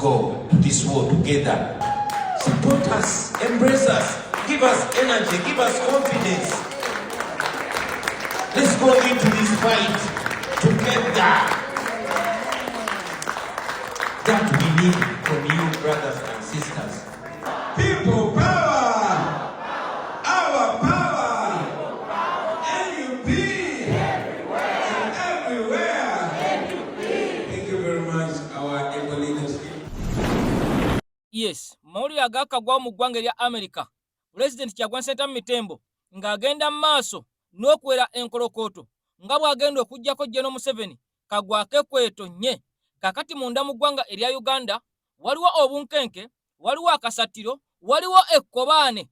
go to this war together. Support us, embrace us, give us energy, give us confidence. Let's go into this fight together. That we need from you, brothers and sisters. People power! Our power! NUP! And everywhere! Thank you very much, our able leadership. Yes, Mauli agakagwa mu ggwanga lya America. President Kyagulanyi Ssentamu Mitembo ng'agenda maaso n'okwera enkolokoto nga bw'agenda okuggyako General Museveni kagwake kwetonye. Kakati munda mu ggwanga erya Uganda waliwo obunkenke, waliwo akasatiro, waliwo ekkobaane.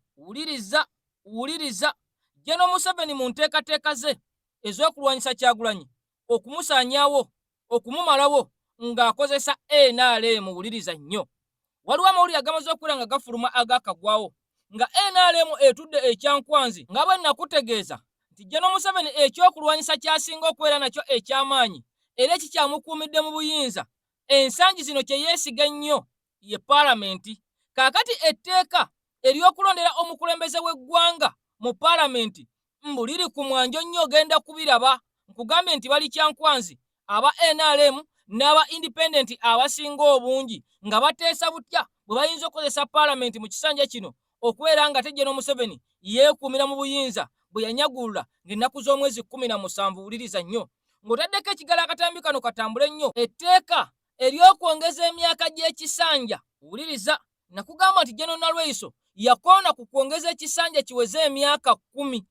Wuliriza General Museveni mu nteekateeka ze ez'okulwanyisa Kyagulanyi okumusaanyaawo, okumumalawo ng'akozesa NRM. Wuliriza nnyo. Waliwo amawulire agamaze okuwera nga gafuluma agakagwawo nga NRM etudde ekyankwanzi nga bwe nakutegeeza nti General Museveni ekyokulwanyisa kyasinga okubeera nakyo eky'amaanyi era ekikyamukuumidde mu buyinza ensangi zino kye yeesiga ennyo ye paalamenti. Kaakati etteeka ery'okulondera omukulembeze w'eggwanga mu paalamenti mbuliri ku mwanjo nnyo ogenda kubiraba. Nkugambye nti bali kyankwanzi aba NRM n'aba independent abasinga obungi nga bateesa butya bwe bayinza okukozesa paalamenti mu kisanja kino okubeera nga General Museveni yeekuumira mu buyinza bwe yanyagulula ng'ennaku z'omwezi 17. Wuliriza nnyo ng'otaddeko ekigala akatambi kano katambule nnyo. Etteeka ery'okwongeza emyaka gy'ekisanja. Wuliriza, nakugamba nti General Nalweyiso yakoona ku kwongeza ekisanja kiweze emyaka 10.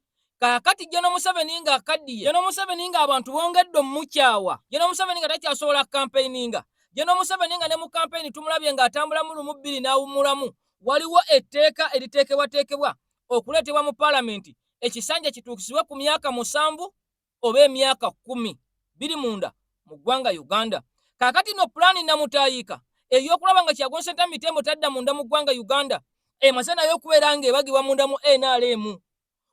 Kaakati General Museveni nga akaddiye, General Museveni nga abantu bongedde omukyawa, General Museveni nga takyasobola campaigninga, General Museveni nga ne mu campaign tumulabye ng'atambula mu lumu 2 n'awummulamu. Waliwo etteeka eriteekebwateekebwa okuleetebwa mu paalamenti ekisanja kituukisibwe ku myaka 7 oba emyaka 10 biri munda mu ggwanga Uganda. Kaakati no pulaani namutaayika ey'okulaba nga Kyagulanyi Ssentamu Mitembo tadda munda mu ggwanga Uganda emaze nayo okubeera ng'ebagibwa munda mu NRM.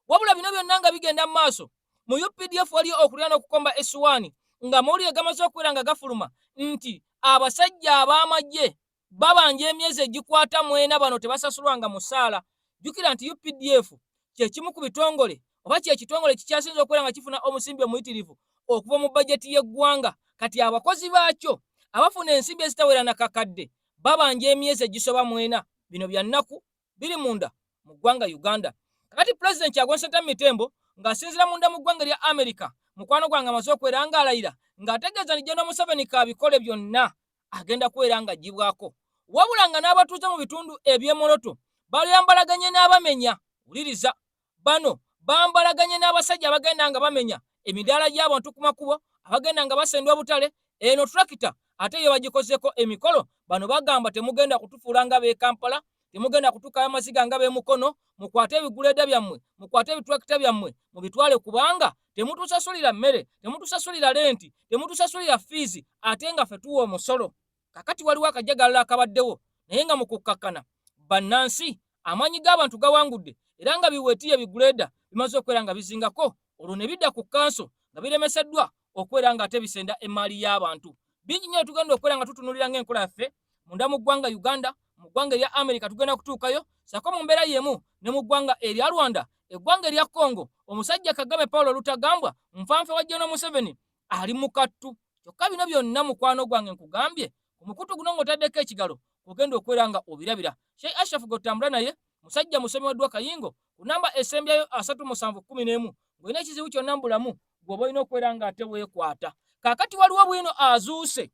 Wabula bino byonna nga bigenda mu maaso mu UPDF waliyo okulya n'okukomba essuwaani nga amawulire gamaze okubeera nga gafuluma nti abasajja ab'amagye babanja emyezi egikwata 4 bano tebasasulwanga musaala. Jjukira nti UPDF kye kimu ku bitongole oba kye kitongole kikyasinza okubeera nga kifuna omusimbi omuyitirivu okuva mu bajeti y'eggwanga. Kati abakozi baakyo abafuna ensimbi ezitawera na kakadde babanja emyezi egisoba 4. Bino bya nnaku biri munda mu ggwanga Uganda. Kakati President Kyagulanyi Ssentamu Mitembo ng'asinzira munda mu ggwanga lya America mukwano gwange amaze okubeera ng'alayira ng'ategeeza ni General Museveni kaabikole byonna agenda kubeera nga agibwako. Wabula nga n'abatuuze mu bitundu eby'emoloto bayambalaganye n'abamenya. Wuliriza, bano bambalaganye n'abasajja abagenda nga bamenya emidaala gy'abantu ku makubo, abagenda nga basendwa butale. Eno tractor ate yo bagikozeko emikolo. Bano bagamba temugenda kutufuula nga b'e Kampala, temugenda kutukayo amaziga nga b'e Mukono, mukwate ebiguleeda byammwe, mukwate ebitulakita byammwe mubitwale kubanga temutusasulira mmere, temutusasulira lenti, temutusasulira fiizi ate nga ffe tuwa omusolo. Kakati waliwo akajagalala akabaddewo naye nga mu kukkakkana bannansi amaanyi g'abantu gawangudde era nga biweetiye biguleeda bimaze okubeera nga bizingako. Olwo ne bidda ku kanso nga biremeseddwa okubeera nga ate bisenda emmaali y'abantu. Bingi nnyo tugenda okubeera nga tutunuulira ng'enkola yaffe munda mu ggwanga Uganda, mu ggwanga erya America tugenda kutuukayo, sako mu mbeera y'emu ne mu ggwanga erya Rwanda, eggwanga erya Congo. Omusajja Kagame Paulo Lutagambwa nfanfe wa General Museveni ali mu kattu. Kyokka bino byonna mukwano gwange nkugambye ku mukutu guno ng'otaddeko ekigalo ogenda okubeera nga obirabira. Sheikh Ashraf g'otambula naye musajja musomi waddwa Kayingo ku namba esembyayo 3711 ng'olina ekizibu kyonna mu bulamu gw'oba olina okubeera nga ate weekwata. Kaakati waliwo bwino azuuse.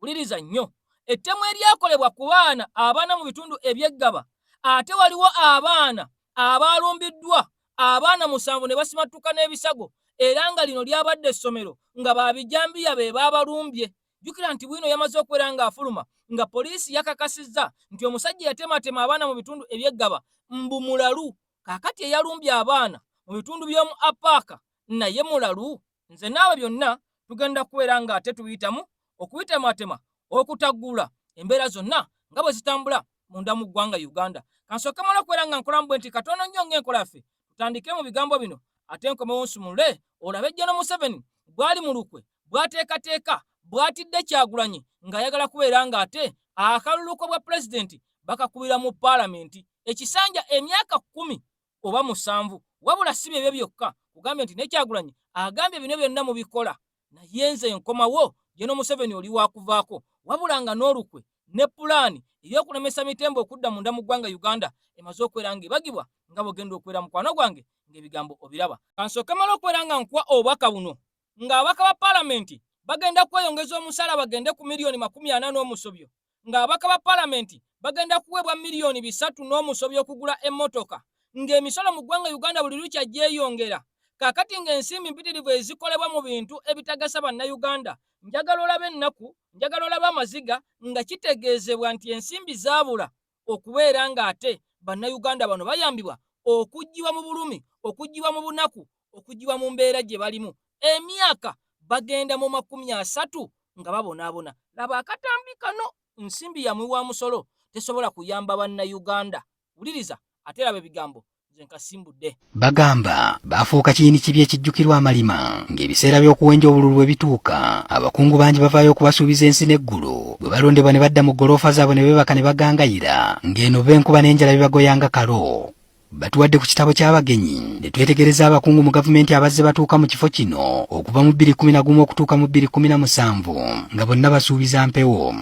Wuliriza nnyo, ettemu eryakolebwa ku baana abaana mu bitundu ebyeggaba, ate waliwo abaana abaalumbiddwa, abaana 7 ne basimattuka n'ebisago era nga lino lyabadde essomero nga baabijambiya be baabalumbye. Jjukira nti bwino yamaze okubeera ng'afuluma nga poliisi yakakasizza nti omusajja yatematema abaana mu bitundu ebyeggaba mbu mulalu. Kaakati eyalumbye abaana mu bitundu by'omu Apaaka naye mulalu. Nze naawe byonna tugenda kubeera nga ate tubiyitamu okubitematema okutaggula embeera zonna nga bwe zitambula munda mu ggwanga Uganda. Kansooke mala okubeera nga nkolamu bwe nti katono nnyo ng'enkola yaffe tutandike mu bigambo bino ate nkomewo nsumulule olabe General Museveni bw'ali mu lukwe bw'ateekateeka bw'atidde Kyagulanyi ng'ayagala kubeera nga ate akaluluko bwa pulezidenti bakakubira mu paalamenti ekisanja emyaka 10 oba 7 wabula si bye byokka kugambye nti ne Kyagulanyi agambye bino byonna mu bikola naye nze enkomawo General Museveni oli wakuvaako wabula nga n'olukwe ne pulaani eby'okulemesa Mitembo okudda munda mu ggwanga Uganda emaze okwera ng'ebagibwa nga bw'ogenda okwera mukwano gwange ng'ebigambo obiraba. Kansooke mala okwera nga nkuwa obubaka buno ng'abaka ba paalamenti bagenda kweyongeza omusala bagende ku miliyoni 40 n'omusobyo, ng'abaka ba paalamenti bagenda kuweebwa miliyoni 3 n'omusobyo okugula emmotoka, ng'emisolo mu ggwanga Uganda buli lukya gyeyongera. Kaakati ng'ensimbi mpitirivu ezikolebwa mu bintu ebitagasa bannayuganda, njagala olabe ennaku, njagala olabe amaziga nga kitegeezebwa nti ensimbi zaabula okubeera ng'ate bannayuganda bano bayambibwa okuggiwa mu bulumi, okuggiwa mu bunaku, okuggiwa mu mbeera gye balimu. Emyaka bagenda mu 30 nga babonaabona. Laba akatambi kano nsimbi yamwe wa musolo tesobola kuyamba bannayuganda. Wuliriza ate laba ebigambo zenkasimbudde. Bagamba bafuuka kiyini kibi ekijjukirwa amalima ng'ebiseera by'okuwenja obululu bwe bituuka abakungu bangi bavaayo okubasuubiza ensi n'eggulu bwe balondebwa ne badda mu ggoloofa zaabwe ne beebaka ne bagangayira ng'eno b'enkuba n'enjala bibagoyanga kalo. Batuwadde ku kitabo ky'abagenyi ne twetegereza abakungu mu gavumenti abazze batuuka mu kifo kino okuva mu 2011 okutuuka mu 2017 nga bonna basuubiza mpewo.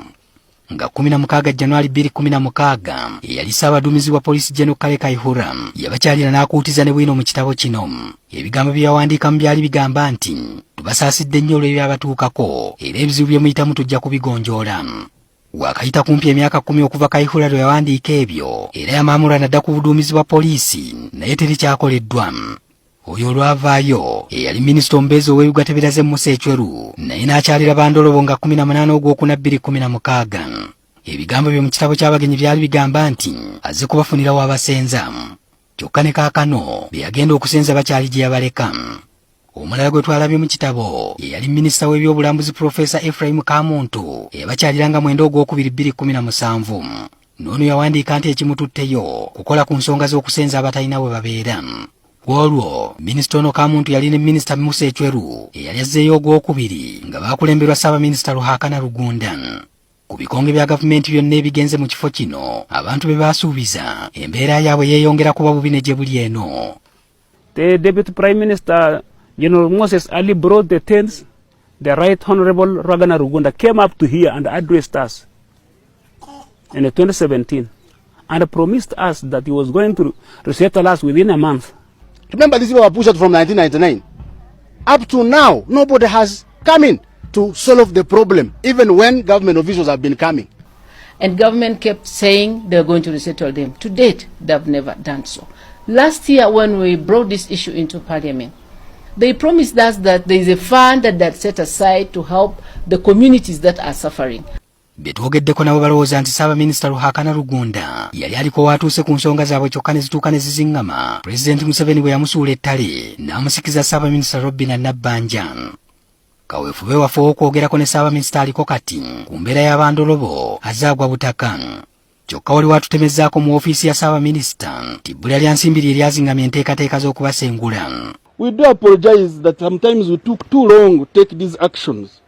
Nga 16 Januari 2016 eyali ssaabaduumizi wa poliisi General Kale Kaihura yabakyalira n'akuutiza ne bwino mu kitabo kino. Ebigambo bye yawandiika mu byali bigamba nti tubasaasidde nnyo olw'ebyabatuukako era ebizibu bye muyitamu tujja kubigonjoola. Wakayita kumpi emyaka 10 okuva Kaihura lwe yawandiika ebyo era yamaamula nadda ku buduumizi bwa poliisi naye terikyakoleddwa. Oyo olwavaayo eyali minisita omubeezi ow'ebigateberaze Musa Echweru naye n'akyalira Bandolobo nga 18 Ogwokuna 2016. Ebigambo bye mu kitabo ky'abagenyi byali bigamba nti azze kubafunirawo abasenza. Kyokka ne kaakano be yagenda okusenza bakyali gye yabaleka. Omulala gwe twalabye mu kitabo yali minisita w'ebyobulambuzi Profesa Ephraim Kamuntu eyabakyaliranga 9 Ogwokubiri 2017. N'ono yawandiika nti ekimututteyo kukola ku nsonga z'okusenza abatalina bwe babeera. Olwo minisita ono Kamuntu yali ne minisita Musa Echweru eyali azzeeyo Ogwokubiri nga baakulemberwa Ssaabaminisita Ruhakana Rugunda. Ku bikonge bya gavumenti byonna ebigenze mu kifo kino abantu be baasuubiza embeera yaabwe yeeyongera kuba bubi ne gye buli eno. The Deputy Prime Minister General Moses Ali brought the tents. The Right Honorable Ragana Rugunda came up to here and addressed us in 2017 and promised us that he was going to resettle us within a month. Remember, these people were pushed from 1999. Up to now, nobody has come in to solve the problem, even when government officials have been coming. And government kept saying they're going to resettle them. To date, they've never done so. Last year, when we brought this issue into Parliament, they promised us that there is a fund that's set aside to help the communities that are suffering. Betwogeddeko nabo balowooza nti Ssaabaminisita Ruhakana Rugunda yali aliko watuuse ku nsonga zaabwe kyokka ne zituuka ne ziziŋŋama Pulezidenti Museveni bwe yamusuula ettale n'amusikiza Ssaabaminisita Robinah Nabbanja. Kaweefube waffe ow'okwogerako ne Ssaabaminisita aliko kati ku mbeera y'Abandolobo azaagwa butaka. Kyokka wali watutemezzaako mu ofiisi ya Ssaabaminisita nti ebbula lya nsimbi lye lyaziŋŋamya enteekateeka z'okubasengula. We do apologize that sometimes we took too long to take these actions,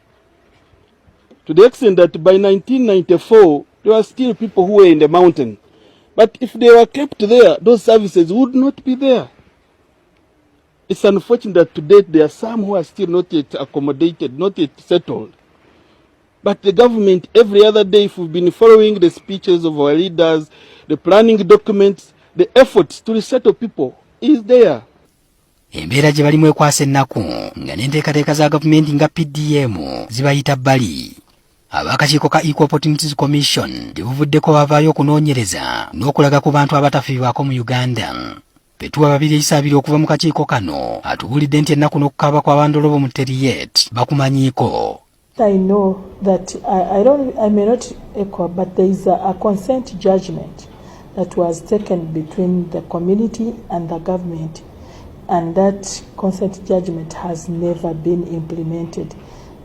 to the extent that by 1994 there were still people who were in the mountain. But if they were kept there, those services would not be there. It's unfortunate that to date there are some who are still not yet accommodated, not yet settled. But the government, every other day, if we've been following the speeches of our leaders, the planning documents, the efforts to resettle people is there. Embeera gye balimu ekwasa ennaku nga n'enteekateeka za gavumenti nga PDM zibayita bbali. Ab'akakiiko ka Equal Opportunities Commission gye buvuddeko bavaayo okunoonyereza n'okulaga ku bantu abatafiibwako mu Uganda. Petuwa 2 okuva mu kakiiko kano atubuulidde nti ennaku n'okukaaba kw'Abandolobo mu Teriet bakumanyiiko. I know that I may not echo, but there is a consent judgment that was taken between the community and the government, and that consent judgment has never been implemented.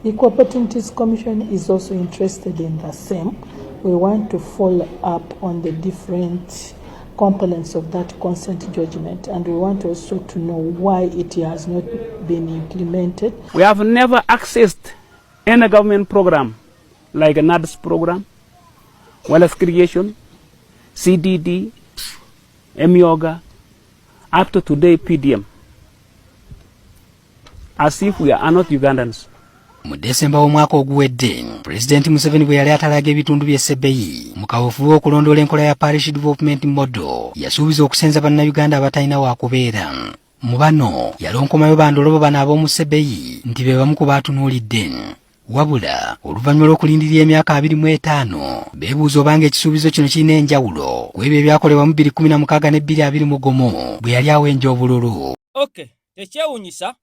Equal Opportunities Commission is also interested in the same. We want to follow up on the different components of that consent judgment, and we want also to know why it has not been implemented. We have never accessed any government program like a NADS program wealth creation, CDD, MYOGA, up to today PDM, as if we are not Ugandans. Mu Desemba w'omwaka oguwedde, Pulezidenti Museveni bwe yali atalaga ebitundu by'e Sebeyi mu kaweefube okulondoola enkola ya Parish Development Model, yasuubiza okusenza bannayuganda abatalina waakubeera. Mu bano yalonkomayo bandolobo bano ab'omu Sebeyi nti be bamu ku baatunuulidde. Wabula oluvannyuma lw'okulindirira emyaka 25 beebuuza obanga ekisuubizo kino kirina enjawulo ku ebyo ebyakolebwa mu 2016 ne 2021 bwe yali awenja obululu. Tekyewuunyisa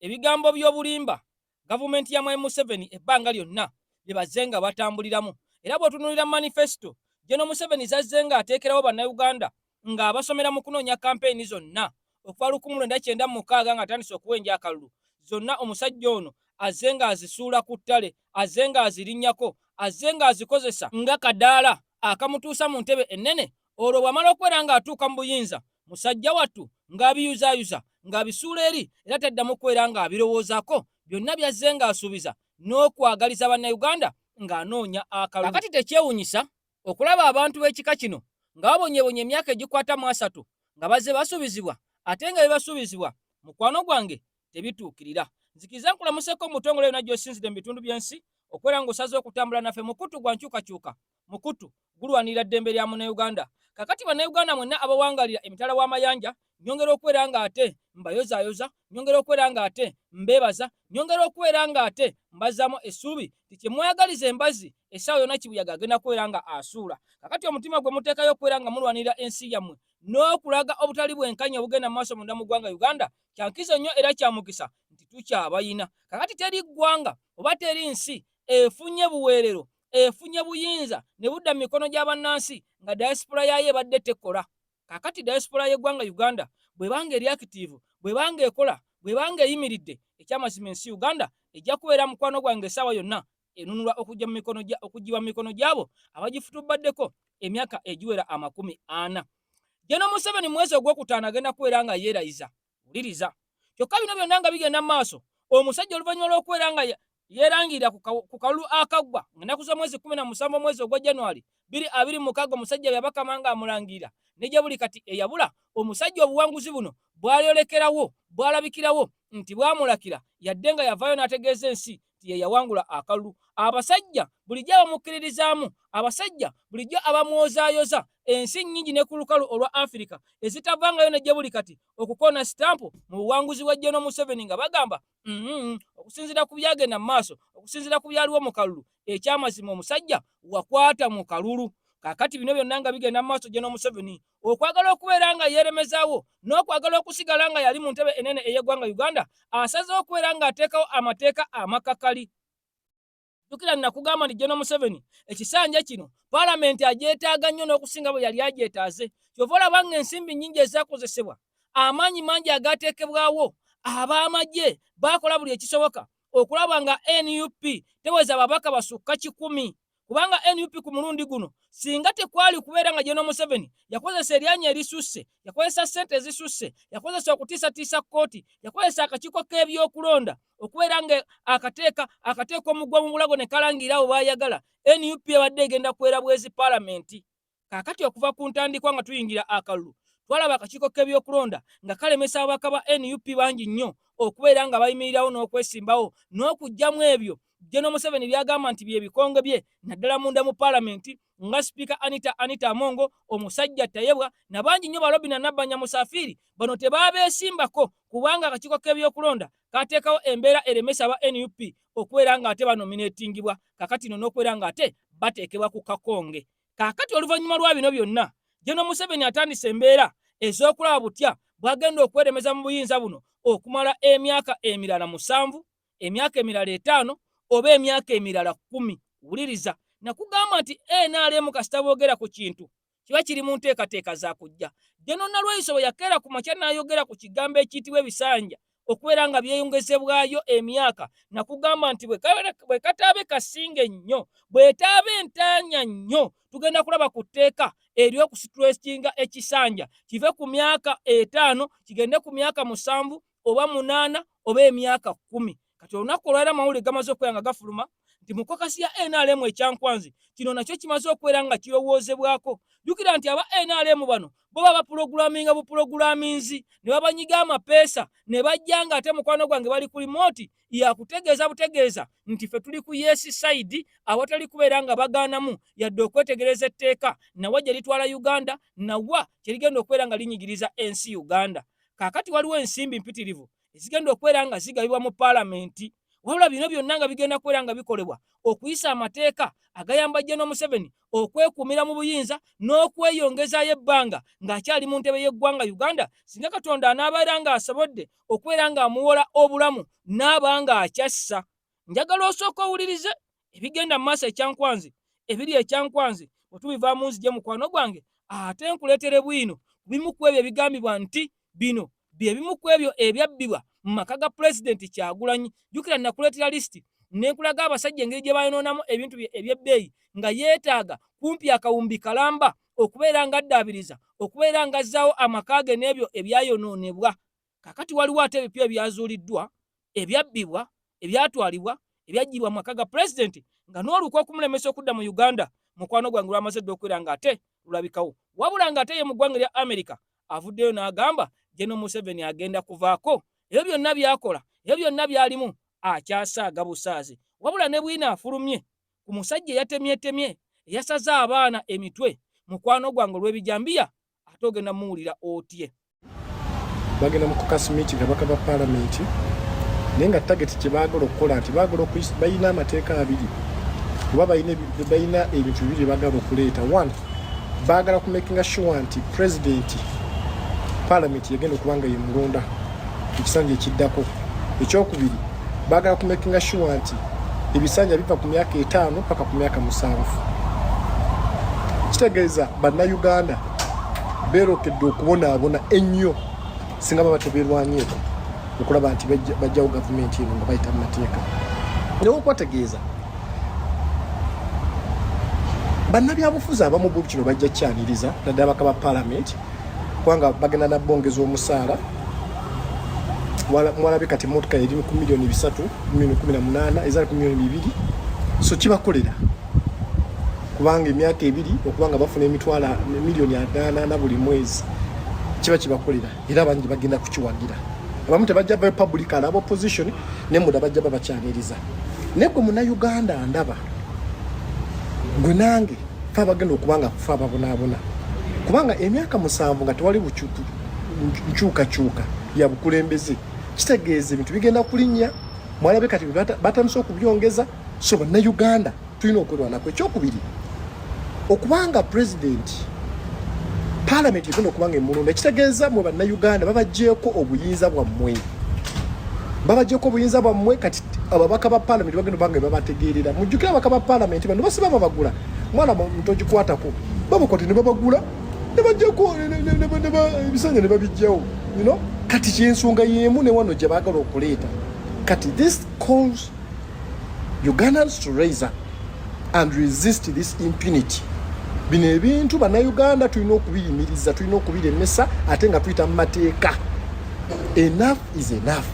ebigambo by'obulimba gavumenti ya Mwai Museveni ebbanga lyonna bye bazze nga batambuliramu, era bw'otunuulira manifesto General Museveni zazze nga ateekerawo bannayuganda ng'abasomera mu kunoonya kampeyini zonna okuva 1996 nga atandise okuwenja akalulu. Zonna omusajja ono azze nga azisuula ku ttale, azze nga azirinnyako, azze nga azikozesa nga kadaala akamutuusa mu ntebe ennene. Olwo bw'amala okubeera ng'atuuka mu buyinza, musajja wattu ng'abiyuzaayuza, ng'abisuula eri, era taddamu kubeera ng'abirowoozaako. Byonna byazze ng'asuubiza n'okwagaliza bannayuganda ng'anoonya akalulu. Kakati tekyewuunyisa okulaba abantu b'ekika kino nga babonyebonya emyaka egikwata mu 3 nga bazze basuubizibwa, ate nga bebasuubizibwa mukwano gwange tebituukirira. Nzikiriza nkulamuseko mu ttongole lyonna gy'osinzidde mu bitundu by'ensi okubeera ng'osaze okutambula naffe. Mukutu gwa nkyukakyuka, mukutu gulwanirira ddembe lya Munnayuganda. Kakati bannayuganda mwenna abawangalira emitala w'amayanja, nyongera okubeera ng'ate mbayozaayoza, nyongera okubeera ng'ate mbeebaza, nyongera okubeera ng'ate mbazaamu essuubi ti kye mweyagaliza embazi essaawa yonna Kibuyaga agenda kubeera nga asuula. Kakati omutima gwe muteekayo okubeera nga mulwanirira ensi yammwe n'okulaga obutali bwenkanya obugenda mu maaso munda mu ggwanga Uganda, kyankizo nnyo era kyamukisa nti tukyabayina. Kakati teri ggwanga oba teri nsi efunye buweerero, efunye buyinza ne budda mu mikono gy'abannansi nga diaspora yayo ebadde tekola. Kakati diaspora y'eggwanga Uganda bw'ebanga eri active, bw'ebanga ekola, bw'ebanga eyimiridde, ekyamazima ensi Uganda ejja kubeera mukwano gwange essaawa yonna enunulwa okugibwa mu mikono gy'abo abagifutubaddeko emyaka egiwera 40. General Museveni mwezi ogwokutaano agenda kubeera nga yeerayiza. Wuliriza. Kyokka bino byonna nga bigenda mu maaso, omusajja oluvannyuma lw'okubeera nga yeerangirira ku kalulu akaggwa ennaku z'omwezi 17 omwezi ogwa January 2026, omusajja yabakama nga amulangirira ne gye buli kati eyabula. Omusajja obuwanguzi buno bwalyolekerawo, bwalabikirawo nti bwamulakira yadde nga yavaayo n'ategeeza ensi nti ye yawangula akalulu. Abasajja bulijjo abamukkiririzaamu, abasajja bulijjo abamwozaayoza, ensi nnyingi ne ku lukalu olwa Africa ezitavangayo ne gye buli kati okukoona sitampu mu buwanguzi bwa General Museveni nga bagamba okusinziira ku byagenda mu maaso, okusinziira ku byaliwo mu kalulu, ekyamazima omusajja wakwata mu kalulu. Kakati bino byonna nga bigenda mu maaso, General Museveni okwagala okubeera nga yeeremezaawo n'okwagala okusigala nga yali mu ntebe enene ey'eggwanga Uganda, asazeewo okubeera ng'ateekawo amateeka amakakali. Jjukira nakugamba nti General Museveni ekisanja kino Paalamenti agyetaaga nnyo n'okusinga bwe yali agyetaaze. Kyova olaba ng'ensimbi nnyingi ezaakozesebwa, amaanyi mangi agaateekebwawo, ab'amagye baakola buli ekisoboka okulaba nga NUP teweza ababaka basukka 100, kubanga NUP ku mulundi guno singa tekwali kubeera nga General Museveni yakozesa eryanya erisusse, yakozesa ssente ezisusse, yakozesa okutiisatiisa kkooti, yakozesa akakiiko k'ebyokulonda okubeera nga akateeka omugwa mu bulago ne kalangira abo baayagala, NUP ebadde egenda kubeera bwezi Paalamenti. Kaakati okuva ku ntandikwa nga tuyingira akalulu, twalaba akakiiko k'ebyokulonda nga kalemesa ababaka ba NUP bangi nnyo okubeera nga bayimirirawo n'okwesimbawo n'okugyamu ebyo General Museveni byagamba nti bye bikonge bye, naddala munda mu Paalamenti nga Sipiika Anita Amongo, omusajja tayebwa, na bangi nnyo balobi na Nabbanja Musafiri. Bano tebaabeesimbako kubanga akakiiko k'ebyokulonda kateekawo embeera eremesa aba NUP okubeera nga ate banominatingibwa, kakati no n'okubeera nga ate bateekebwa ku kakonge. Kakati oluvannyuma lwa bino byonna, General Museveni atandise embeera ez'okulaba butya bwagenda okweremeza mu buyinza buno okumala emyaka emirala 7, emyaka emirala 5 oba emyaka emirala 10. Wuliriza, nakugamba nti NRM kasita boogera ku kintu kiba kiri mu nteekateeka za kujja. General Nalweyiso bwe yakeera ku makya n'ayogera ku kigambo ekiyitibwa ebisanja okubeera nga byeyongezebwayo emyaka, nakugamba nti bwe kataabe kasinge nnyo, bwetaabe entaanya nnyo, tugenda kulaba ku tteeka ery'okusitresinga ekisanja kive ku myaka 5 kigende ku myaka 7 oba 8 oba emyaka 10. kati olunaku olwaliro amawulire gamaze okubeera nga gafuluma nti mu kokasi ya NRM ekyankwanzi kino nakyo kimaze okubeera nga kirowoozebwako. Jjukira nti aba NRM bano bo baba bapulogulaminga bupulogulaminzi ne babanyiga amapeesa ne bajja nga ate mukwano gwange bali ku remote yakutegeeza butegeeza nti ffe tuli ku yes side awatali kubeera nga bagaanamu yadde okwetegereza etteeka nawa gye litwala Uganda nawa kye ligenda okubeera nga linyigiriza ensi Uganda. Kaakati waliwo ensimbi mpitirivu ezigenda okubeera nga zigabibwa mu paalamenti. Wabula bino byonna nga bigenda kubeera nga bikolebwa okuyisa amateeka agayamba General Museveni okwekuumira mu buyinza n'okweyongezayo ebbanga ng'akyali mu ntebe y'eggwanga Uganda, singa Katonda anaabeera nga asobodde okubeera nga amuwola obulamu n'aba nga akyassa. Njagala osooka owulirize ebigenda mu maaso ekyankwanzi, ebiri ekyankwanzi bwe tubivaamu nzije mukwano gwange, ate nkuleetere bwino bimu ku ebyo ebigambibwa nti bino bye bimu ku ebyo ebyabbibwa mu maka ga Pulezidenti Kyagulanyi. Jjukira nakuleetera lisiti nenkulaga abasajja engeri gye bayonoonamu ebintu eby'ebbeeyi nga yeetaaga kumpi akawumbi kalamba okubeera nga addaabiriza okubeera nga azzaawo amaka ge n'ebyo ebyayonoonebwa. Kakati waliwo ate ebipya ebyazuuliddwa ebyabbibwa ebyatwalibwa ebyaggyibwa mu maka ga Pulezidenti nga n'oluka okumulemesa okudda mu Uganda mukwano gwange lwamaze dde okubeera nga ate lulabikawo. Wabula nga ate ye mu ggwanga lya Amerika avuddeyo n'agamba General Museveni agenda kuvaako. Ebyo byonna byakola, ebyo byonna byalimu akyasaaga busaazi. Wabula ne bwina afulumye ku musajja eyatemyetemye eyasaze abaana emitwe mukwano gwange olw'ebijambiya ate ogenda muwulira otye. Bagenda mu kokasi meeting abaka ba paalamenti naye nga target kye baagala okukola nti baagala balina amateeka abiri kuba balina ebintu bibiri baagala okuleeta. One, baagala kumakinga sure nti pulezidenti paalamenti yagenda okuba nga ye mulonda ekisanja ekiddako. Ekyokubiri, baagala kumakinga sure nti ebisanja biva ku myaka 5 paka ku myaka 7. Kitegeeza bannayuganda beerokedde okubonaabona ennyo singa baba tebeerwanyeeko okulaba nti bajjawo gavumenti eno nga bayita mu mateeka. Naye okwategeeza bannabyabufuzi abamu buli kino bajja kyaniriza naddala abaka ba paalamenti kubanga bagenda nabbongeza omusaala. Mwalabe kati emmotoka eri ku milioni 318 ezali ku milioni 2. So kibakolera kubanga emyaka 2 okubanga bafuna emitwala milioni 8 buli mwezi kiba kibakolera era abangi bagenda kukiwagira. Abamu tebajja ba public aba opposition ne muda bajja babakyaniriza. Neko Munnayuganda ndaba gwe nange fa bagenda okubanga kufa babonaabona kubanga emyaka 7 nga tewali nkyukakyuka ya bukulembeze. Kitegeeza ebintu bigenda kulinnya. Mwalabe kati batandise okubyongeza. So Bannayuganda tulina okwirwanako. Ekyokubiri, okubanga pulezidenti paalamenti egenda okubanga emulonda kitegeeza mwe Bannayuganda babagjeeko obuyinza bwammwe. Babagjeeko obuyinza bwammwe. Kati ababaka ba paalamenti bagenda okubanga babategeerera. Mujjukira ababaka ba paalamenti bano basiba babagula mwana muto gikwatako babakwate ne babagula ne bajjaeko ebisanja ne babijjawo. Kati kyensonga y'emu ne wano gye baagala okuleeta. Kati this calls Ugandans to raise up and resist this impunity. Bino ebintu Bannayuganda tulina okubiyimiriza, tulina okubiremesa ate nga tuyita mu mateeka. Enough is enough.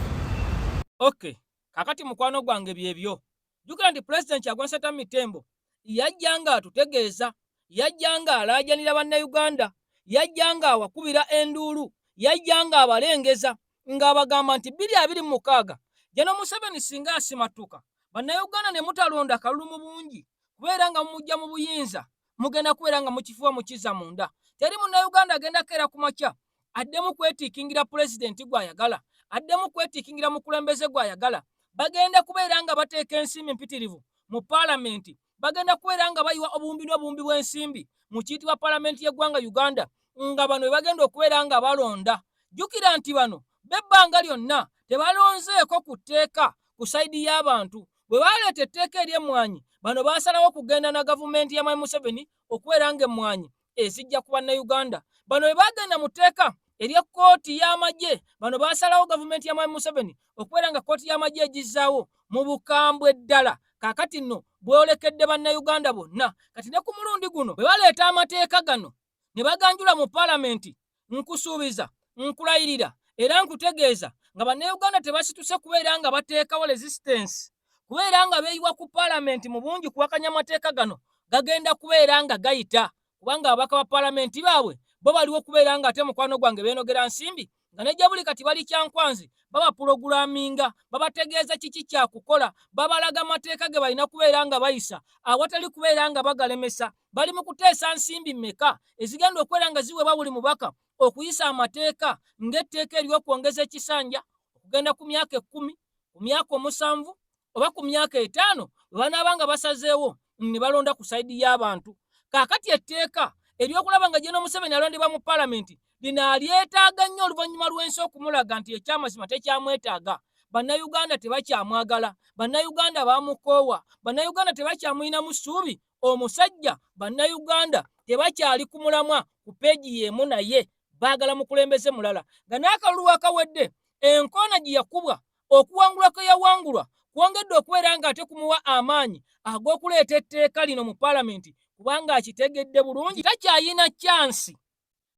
Okay, kakati mukwano gwange byebyo. Jjukira nti Pulezidenti Kyagulanyi Mitembo yajja nga atutegeeza, yajja nga alaajanira Bannayuganda, yajja nga awakubira enduulu, yajja nga abalengeza ng'abagamba nti 2026 General Museveni singa asimatuka Bannayuganda ne mutalonda kalulu mu bungi kubeera nga mujja mu buyinza mugenda kubeera nga mukifuba mukiza munda. Teri Munnayuganda agenda keera ku makya addemu kwetiikingira pulezidenti gw'ayagala, addemu kwetiikingira mukulembeze gw'ayagala. Bagenda kubeera nga bateeka ensimbi mpitirivu mu paalamenti, bagenda kubeera nga bayiwa obumbi n'obumbi bw'ensimbi mu kiyitibwa paalamenti y'eggwanga Uganda nga bano bagenda okubeera nga balonda. Jjukira nti bano bebbanga lyonna tebalonzeeko ku tteeka ku sayidi y'abantu. Bwe baleeta etteeka ery'emmwanyi bano baasalawo kugenda na gavumenti ya Mwai Museveni okubeera nga emmwanyi ezijja ku Bannayuganda. Bano bwe bagenda mu tteeka ery'ekkooti y'amagye bano baasalawo gavumenti ya Mwai Museveni okubeera nga kkooti y'amagye egizzaawo mu bukambwe ddala. Kaakati nno bwolekedde Bannayuganda bonna. Kati ne ku mulundi guno bwe baleeta amateeka gano ne baganjula mu paalamenti, nkusuubiza, nkulayirira era nkutegeeza nga bannayuganda tebasituse kubeera nga bateekawo resistance, kubeera nga beeyiwa ku paalamenti mu bungi kuwakanya amateeka gano gagenda kubeera nga gayita, kubanga ababaka ba paalamenti baabwe bo baliwo kubeera nga ate mukwano gwange beenogera nsimbi nga nejja buli kati bali kyankwanzi babapulogulaminga, babategeeza kiki kyakukola, babalaga amateeka ge balina kubeera nga bayisa awatali kubeera nga bagalemesa. Bali mu kuteesa nsimbi mmeka ezigenda okubeera nga ziweebwa buli mubaka okuyisa amateeka ng'etteeka ery'okwongeza ekisanja okugenda ku myaka 10, ku myaka 7 oba ku myaka 5 bwe banaaba nga basazeewo ne balonda ku sayidi y'abantu. Kaakati etteeka ery'okulaba nga General Museveni alondebwa mu paalamenti linaalyetaaga nnyo oluvannyuma lw'ensi okumulaga nti ekyamazima tekyamwetaaga. Bannayuganda tebakyamwagala, bannayuganda baamukoowa, bannayuganda tebakyamulinamu ssuubi. Omusajja bannayuganda tebakyali ku mulamwa ku peegi y'emu naye, baagala mukulembeze mulala. Nga n'akalulu akawedde enkoona gye yakubwa okuwangulwa kwe yawangulwa kwongedde okubeera nga ate kumuwa amaanyi ag'okuleeta etteeka lino mu paalamenti, kubanga akitegedde bulungi takyayina kyansi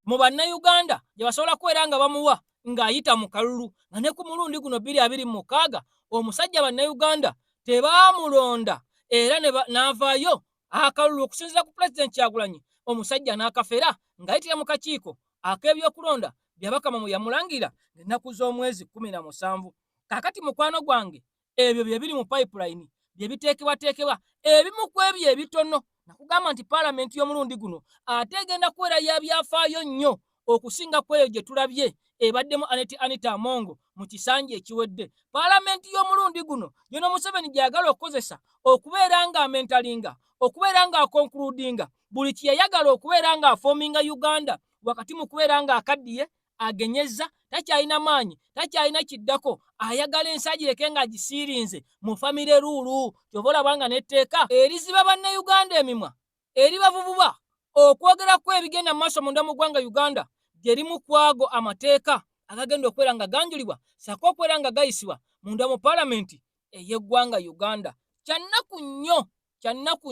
mu bannayuganda gye basobola kubeera nga bamuwa ng'ayita mu kalulu. Nga ne ku mulundi guno 2026 omusajja bannayuganda tebaamulonda era n'avaayo akalulu okusinziira ku pulezidenti Kyagulanyi. Omusajja n'akafera ng'ayitira mu kakiiko ak'ebyokulonda byabakama mu yamulangira ng'ennaku z'omwezi 17. Kaakati mukwano gwange ebyo bye biri mu pipeline bye biteekebwateekebwa, ebimu ku ebyo ebitono. Nakugamba nti paalamenti y'omulundi guno ate egenda kubeera ya byafaayo nnyo okusinga ku eyo gye tulabye ebaddemu Anita Amongo mu kisanja ekiwedde. Paalamenti y'omulundi guno General Museveni gy'ayagala okukozesa okubeera nga amentalinga, okubeera nga akonkuludinga buli kye yayagala okubeera nga afoominga Uganda, wakati mu kubeera nga akaddiye agenyezza, takyalina maanyi, takyalina kiddako, ayagala ensi agireke nga agisiirinze mu famire ruulu. Kyova olabanga n'etteeka eriziba bannayuganda emimwa, eribavububa okwogerako ebigenda mu maaso munda mu ggwanga Uganda, gye limu ku ago amateeka agagenda okubeera nga ganjulibwa sako okubeera nga gayisibwa munda mu paalamenti ey'eggwanga Uganda. Kyannaku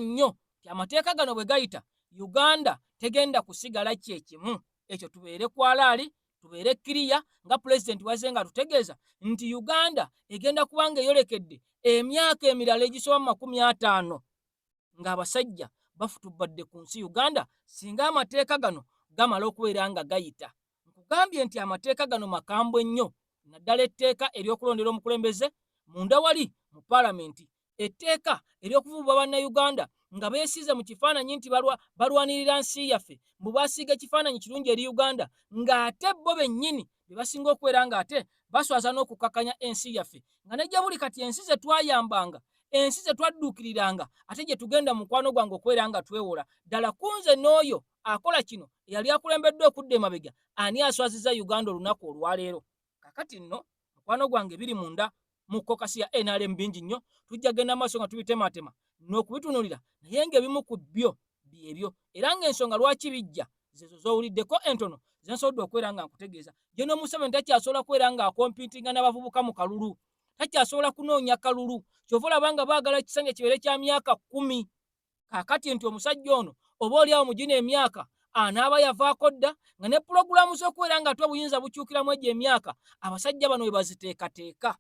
nnyo ti amateeka gano bwe gayita, Uganda tegenda kusigala kyekimu. Ekyo tubeere kwalaali, tubeere kiriya nga pulezidenti wazze nga tutegeeza nti Uganda egenda kubanga eyolekedde emyaka emirala egisoba 50 ng'abasajja bafutubadde ku nsi Uganda singa amateeka gano gamala okubeera nga gayita. Nkugambye nti amateeka gano makambwe nnyo, naddala etteeka ery'okulondera omukulembeze munda wali mu paalamenti, etteeka ery'okuvuba bannayuganda nga beesize mu kifaananyi nti balwanirira nsi yaffe, mbu basiiga ekifaananyi kirungi eri Uganda, ng'ate bo bennyini be basinga okubeera ng'ate baswaza n'okukakanya ensi yaffe. Nga nejja buli kati ensi ze twayambanga, ensi ze twadduukiriranga, ate gye tugenda mukwano gwange okubeera nga twewola. Ddala kunze n'oyo akola kino eyali akulembedde okudda emabega, ani aswazizza Uganda olunaku olwaleero? Kakati nno mukwano gwange biri munda mu kokasi ya NRM bingi nnyo, tujja genda maaso nga tubitematema n'okubitunulira, naye ng'ebimu ku byo byebyo, era ng'ensonga lwaki bijja zezo z'owuliddeko entono zensobodde okubeera nga nkutegeeza. General Museveni takyasobola kubeera nga akompitinga n'abavubuka mu kalulu, takyasobola kunoonya kalulu. Kyova olaba baagala ekisanja kibeere kya myaka 10. Kaakati nti omusajja ono oba oliawo mugina emyaka anaaba yavaako dda, nga ne pulogulaamu z'okubeera nga ate obuyinza bukyukiramu egyo emyaka abasajja bano we baziteekateeka.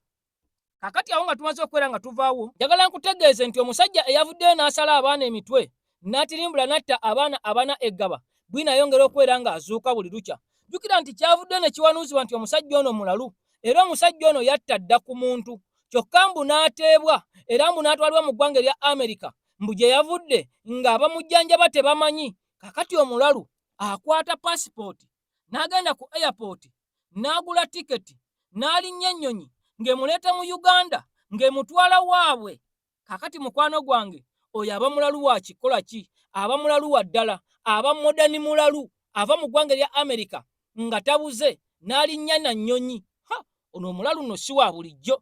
Kaakati awo nga tumaze okubeera nga tuvaawo, njagala nkutegeeze nti omusajja eyavuddeyo n'asala abaana emitwe n'atirimbula n'atta abaana abana eggaba, bwinayongera okubeera nga azuuka buli lukya. Jjukira nti kyavuddeyo ne kiwanuuzibwa nti omusajja ono mulalu, era omusajja ono yatta dda ku muntu, kyokka mbu n'ateebwa era mbu n'atwalibwa mu ggwanga erya Amerika, mbu gye yavudde ng'abamujjanjaba tebamanyi. Kaakati omulalu akwata paasipooti n'agenda ku airport n'agula tiketi n'alinnya ennyonyi ng'emuleeta mu Uganda ng'emutwala waabwe. Kaakati mukwano gwange oyo aba mulalu wa kikola ki? Aba mulalu wa ddala, aba modani mulalu, ava mu ggwanga erya Amerika nga tabuze n'alinnya na nnyonyi. Ono omulalu nno si wa bulijjo.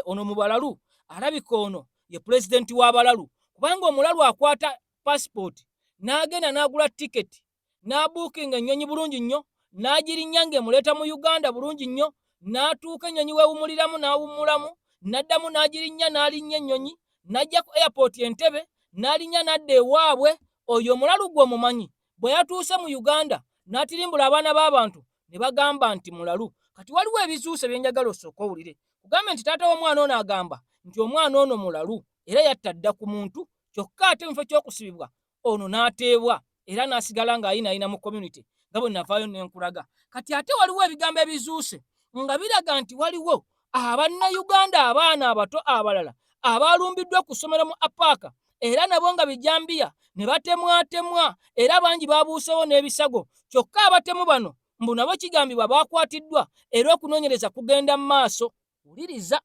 Ono mu balalu alabika ono ye pulezidenti w'abalalu, kubanga omulalu akwata paasipooti n'agenda n'agula tiketi n'abuukinga ennyonyi bulungi nnyo, n'agirinnya ng'emuleeta mu Uganda bulungi nnyo, n'atuuka ennyonyi weewumuliramu n'awummulamu, n'addamu n'agirinnya n'alinnya ennyonyi, n'ajja ku airport Entebbe n'alinnya n'adda ewaabwe. Oyo omulalu gwe omumanyi. Bwe yatuuse mu Uganda n'atirimbula abaana b'abantu ne bagamba nti mulalu. kati waliwo ebizuuse byenjagala osooka owulire kugambe nti taata w'omwana ono agamba nti omwana ono mulalu era yatta dda ku muntu kyokka ate mu kifo ky'okusibibwa ono n'ateebwa era n'asigala ng'ayinaayina mu community nga bwe navaayo n'enkulaga. Kati ate waliwo ebigambo ebizuuse nga biraga nti waliwo abannayuganda abaana abato abalala abaalumbiddwa ku ssomero mu apaaka era nabo nga bijambiya ne batemwatemwa era bangi baabuusewo n'ebisago kyokka abatemu bano mbu nabo kigambibwa baakwatiddwa era okunoonyereza kugenda mu maaso. Wuliriza,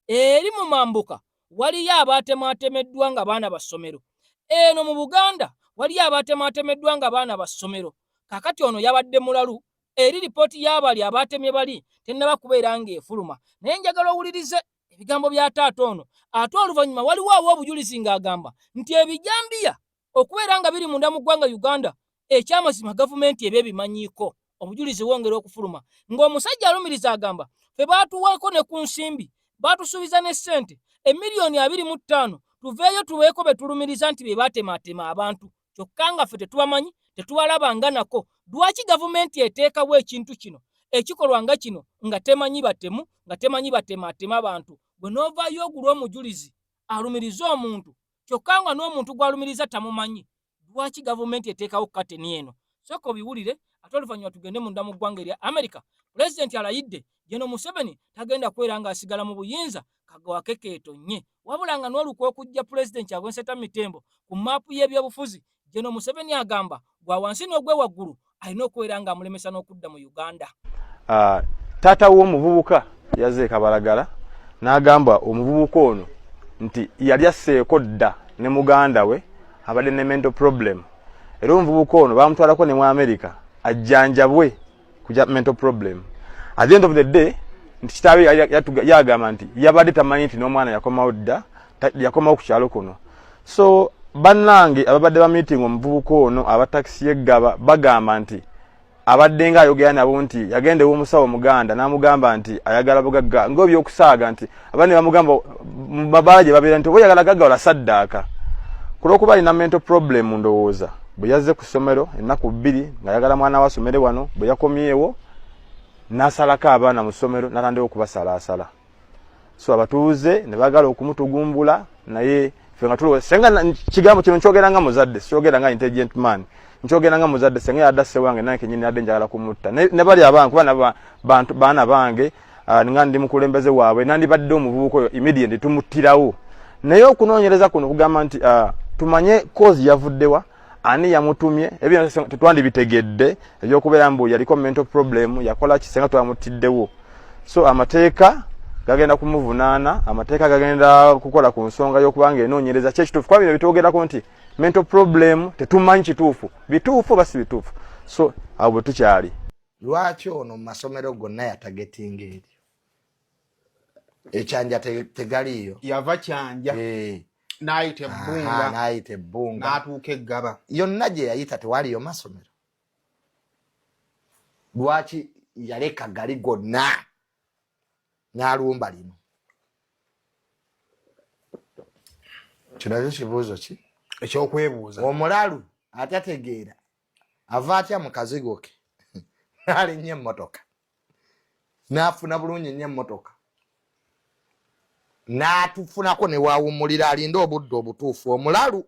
eri mu Mambuka waliyo abaatemwatemeddwa nga baana ba ssomero, eno mu Buganda waliyo abaatemwatemeddwa nga baana ba ssomero. Kakati ono yabadde mulalu eri lipooti y'abali abaatemye bali tennaba kubeera ng'efuluma. Naye njagala owulirize ebigambo bya taata ono ate oluvannyuma waliwo aw'obujulizi ng'agamba nti ebijambiya okubeera nga biri munda mu ggwanga Uganda ekyamazima gavumenti eba ebimanyiiko. Obujulizi wongera okufuluma ng'omusajja alumiriza agamba ffe baatuwako ne ku nsimbi baatusuubiza ne ssente emiliyoni 25 tuveeyo tuweeko be tulumiriza nti be baatematema abantu kyokka nga ffe tetubamanyi tetubalaba nga nako. Lwaki gavumenti eteekawo ekintu kino ekikolwa nga kino nga temanyi batemu nga temanyi batematema abantu? Bwe noovaayo ogulwa omujulizi alumiriza omuntu kyokka nga n'omuntu gw'alumiriza tamumanyi, lwaki gavumenti eteekawo kateni eno? Sooka obiwulire ate oluvannyuma tugende munda mu ggwanga erya Amerika. Pulezidenti alayidde General Museveni tagenda kwera ng'asigala mu buyinza kagawake keetonnye, wabula nga n'olukwa okujja pulezidenti Agwenseta Mitembo ku maapu y'ebyobufuzi. General Museveni agamba gwa wansi n'ogwe waggulu alina okubeera ng'amulemesa n'okudda mu Uganda. Taata w'omuvubuka yazze Kabalagala n'agamba omuvubuka ono nti yali asseeko dda ne muganda we abadde ne mental problem, era omuvubuka ono bamutwalako ne mu Amerika ajjanjabwe kuja mental problem. At the end of the day nti kitaawe yagamba nti yabadde tamanyi nti n'omwana yakomawo dda, yakomawo ku kyalo kuno. So bannange ababadde ba meeting omuvubuka ono aba taxi yeggaba bagamba nti abadde nga ayogera nabo nti yagende w'omusawo Muganda n'amugamba nti ayagala bugagga ng'ebyokusaaga nti abandi bamugamba babala gye babeera nti oba oyagala gagga wala saddaaka kulw'okuba alina mental problem. Ndowooza bwe yazze ku ssomero ennaku 2 ng'ayagala mwana we asomere wano, bwe yakomyewo n'asalako abaana mu ssomero n'atandika okubasalaasala. So abatuuze ne bagala okumutugumbula naye ffe nga tulowooza senga kigambo kino nkyogera nga muzadde, sikyogera nga intelligent man, nkyogera nga muzadde senga yadda sse wange nange kenyini yadde njagala kumutta ne bali abange kuba baana bange nga ndi mukulembeze waabwe nandibadde omuvubuka oyo immediately tumuttirawo. Naye okunoonyereza kuno kugamba nti tumanye cause yavuddewa, ani yamutumye, ebyo tetwandibitegedde ebyokubeera mbu yaliko mental problem yakola kisenga twamutiddewo. So amateeka gagenda kumuvunaana, amateeka gagenda kukola ku nsonga y'okubanga enoonyereza kyekituufu kwa bino bitwogerako nti mental problem tetumanyi kituufu bituufu basi bituufu. So awo bwe tukyali. Lwaki ono mu masomero gonna yatagetinga eryo ekyanja tegaliyo yava kyanja n'ayita ebbunga n'atuuka eggaba yonna gye yayita tewaliyo masomero. Lwaki yaleka gali gonna n'alumba lino? Kino kibuuzo ki ekyokwebuuza. Omulalu atategeera ava atya mu kazigo ke n'alinnya emmotoka n'afuna bulungi nnyo emmotoka n'atufunako ne waawummulira alinda obudde obutuufu. Omulalu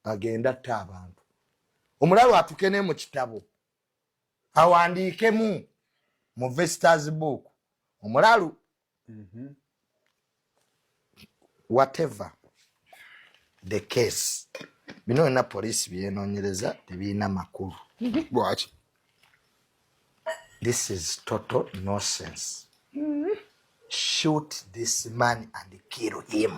agenda atta abantu. Omulalu atuke ne mu kitabo awandiikemu mu Visitors book omulalu whatever the case. Bino na police byenoonyereza tebiina makulu. Lwaki? This is total nonsense. Shoot this man and kill him.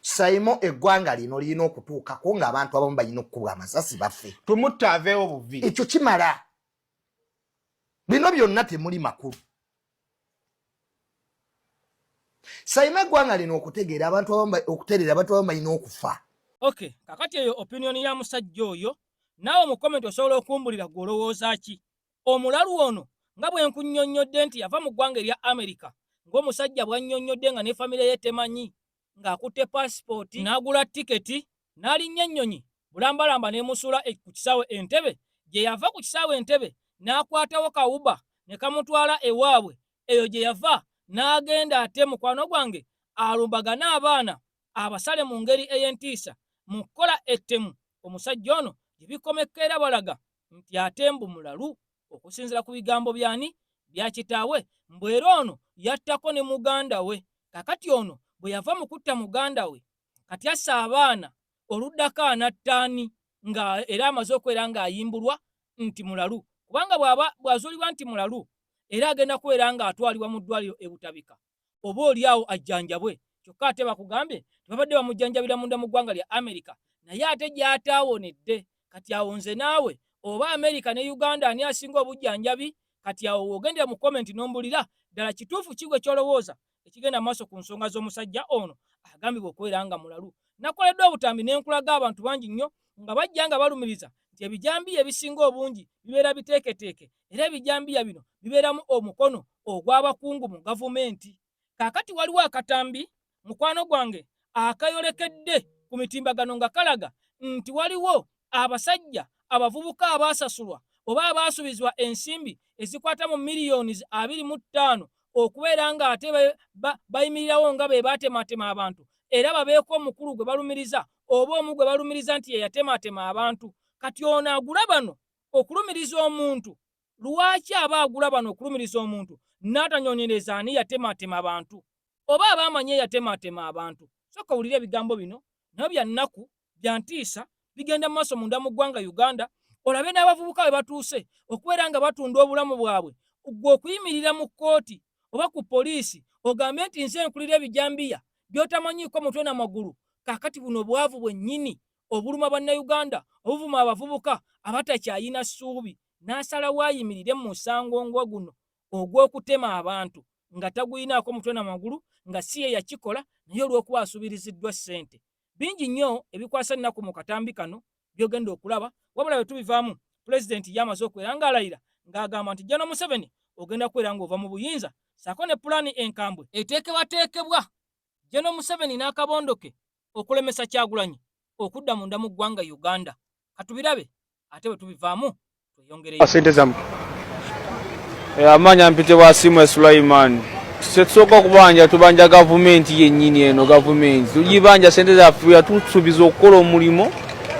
Saimo eggwanga lino lirina okutuukako ng'abantu abamu balina okukuba amasasi bafe. Tumutta aveewo buvi. Ekyo kimala. Bino byonna temuli makulu. Saimo eggwanga lino okutegeera abantu abamu balina okufa. Okay, kakati eyo opinion ya musajja oyo naawe mu comment osobola okumbulira gw'olowooza ki? Omulalu ono nga bwe nkunnyonnyodde nti yava mu ggwanga erya Amerika ng'omusajja bw'annyonnyodde nga ne famire ye temanyi ng'akutte passport n'agula tiketi n'alinnya ennyonyi bulambalamba n'emusuula ku kisaawe Entebbe gye yava ku kisaawe Entebbe n'akwatawo kawuba ne kamutwala ewaabwe, eyo gye yava n'agenda ate mukwano gwange alumbagana abaana abasale mu ngeri ey'entiisa mu kukola ettemu. Omusajja ono gye bikomekera balaga nti ate mbu mulalu okusinziira ku bigambo byani bya kitaawe, mbu era ono yattako ne muganda we. Kakati ono bwe yava mu kutta muganda we kati assa abaana oluddako anattaani nga era amaze okwera ng'ayimbulwa nti mulalu, kubanga bw'azuulibwa nti mulalu era agenda kubeera ng'atwalibwa mu ddwaliro ebutabika oba oliawo ajjanjabwe. Kyokka ate bakugambye tebabadde bamujjanjabira munda mu ggwanga lya Amerika, naye ate gy'ataawonedde. Kati awo nze naawe oba Amerika ne Uganda ani asinga obujjanjabi? Kati awo wogendera mu komenti n'ombulira ddala kituufu kigwe kyolowooza ekigenda maaso ku nsonga z'omusajja ono agambibwa okubeera nga mulalu. Nakoleddwa obutambi ne nkulaga abantu bangi nnyo nga bajja nga balumiriza nti ebijambiya ebisinga obungi bibeera biteeketeeke era ebijambiya bino bibeeramu omukono ogw'abakungu mu gavumenti. Kaakati waliwo akatambi mukwano gwange akayolekedde ku mitimbagano nga kalaga nti waliwo abasajja abavubuka abaasasulwa oba abaasubizibwa ensimbi ezikwata mu miliyoni 25 okubeera nga ate bayimirirawo nga be baatematema abantu era babeeko omukulu gwe balumiriza oba omu gwe balumiriza nti ye yatematema abantu. Kati ono agula bano okulumiriza omuntu. Lwaki aba agula bano okulumiriza omuntu n'atanyonyereza ani yatematema abantu oba abamanye yatematema abantu? Soka wulira ebigambo bino nabyo bya nnaku bya ntiisa bigenda mu maaso munda mu ggwanga Uganda. Olabe n'abavubuka be batuuse okubeera nga batunda obulamu bwabwe, gwe okuyimirira mu kkooti oba ku poliisi ogambe nti nze nkulira ebijambiya by'otamanyiiko mutwe n'amagulu. Kaakati buno bwavu bwennyini obuluma bannayuganda obuvuma abavubuka abatakyayina ssuubi, n'asalawo ayimirire mu musango ngwa guno ogw'okutema abantu nga taguyinaako mutwe n'amagulu, nga si ye yakikola naye olw'okuba asubiriziddwa ssente. Bingi nnyo ebikwasa nnaku mu katambi kano byogenda okulaba, wabula bwe tubivaamu pulezidenti yamaze okwera ng'alayira ng'agamba nti General Museveni ogenda kwera ng'ova mu buyinza, saako ne pulaani enkambwe eteekebwateekebwa General Museveni n'akabondoke okulemesa Kyagulanyi okudda munda mu ggwanga Uganda. Katubirabe ate bwe tubivaamu tweyongereyo. Asante zamu. Amanya mpite wa simu Sulaiman. Setsoka kubanja tubanja gavumenti yennyini eno gavumenti. Tujibanja sente zaffe yatusubiza okukola omulimo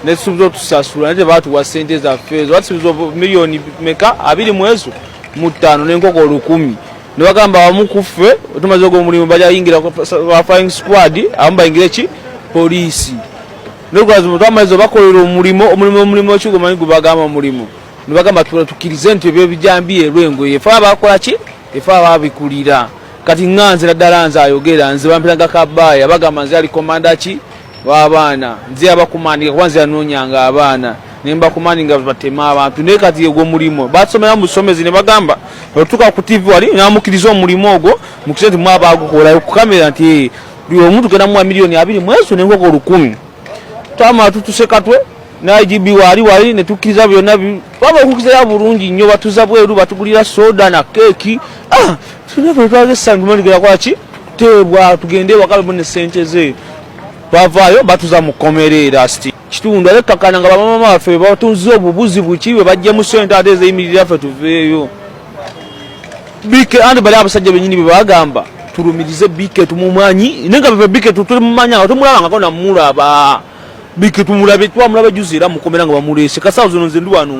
ne tusubiza otusasula nate batuwa sente zaffe. Batusubiza miliyoni meka 25 n'enkoko 10. Ne bagamba bamukuffe tumaze ogwo omulimo baja yingira kwa flying squad amba ingire ki police. N'ogwazo twamaze bakolera omulimo kigo manyi gubagamba omulimo. Ne bagamba tukirize nti ebyo bijambiye lwengo yefa bakola ki efa babikulira. Kati nganze naddala nze ayogera nze bampiranga kabaya bagamba nze ali komanda ki w'abaana nze abakumandika kuba nze anoonyanga abaana nemba kumandinga batema abantu naye kati egwo mulimo batusomera mu busomezi ne bagamba otuka ku TV wali namukiriza omulimo ogwo mukisenti mwabagukola ku kamera nti buli omuntu genda mu miliyoni 20 n'enkoko 10 twama tutusekatwe na IGB wali ne tukiriza byonna baba okukiriza bulungi nnyo batuza bweru batugulira soda na keki tunavyo twaze sangu mwandigera kwaki tebwa tugende wakale bone sente ze bavayo batuza mukomerera sti kitundu alekakana nga mama bafe batunze obubuzi bukiwe bajje mu sente ateze imirira fe tuveyo bike andi bali abasajja benyini bibagamba turumirize bike tumumwanyi nenga bebe bike tutumanya nga tumulaba nga kona mulaba bike tumulabe twamulaba juzira mukomera nga bamulese kasazo nze ndwano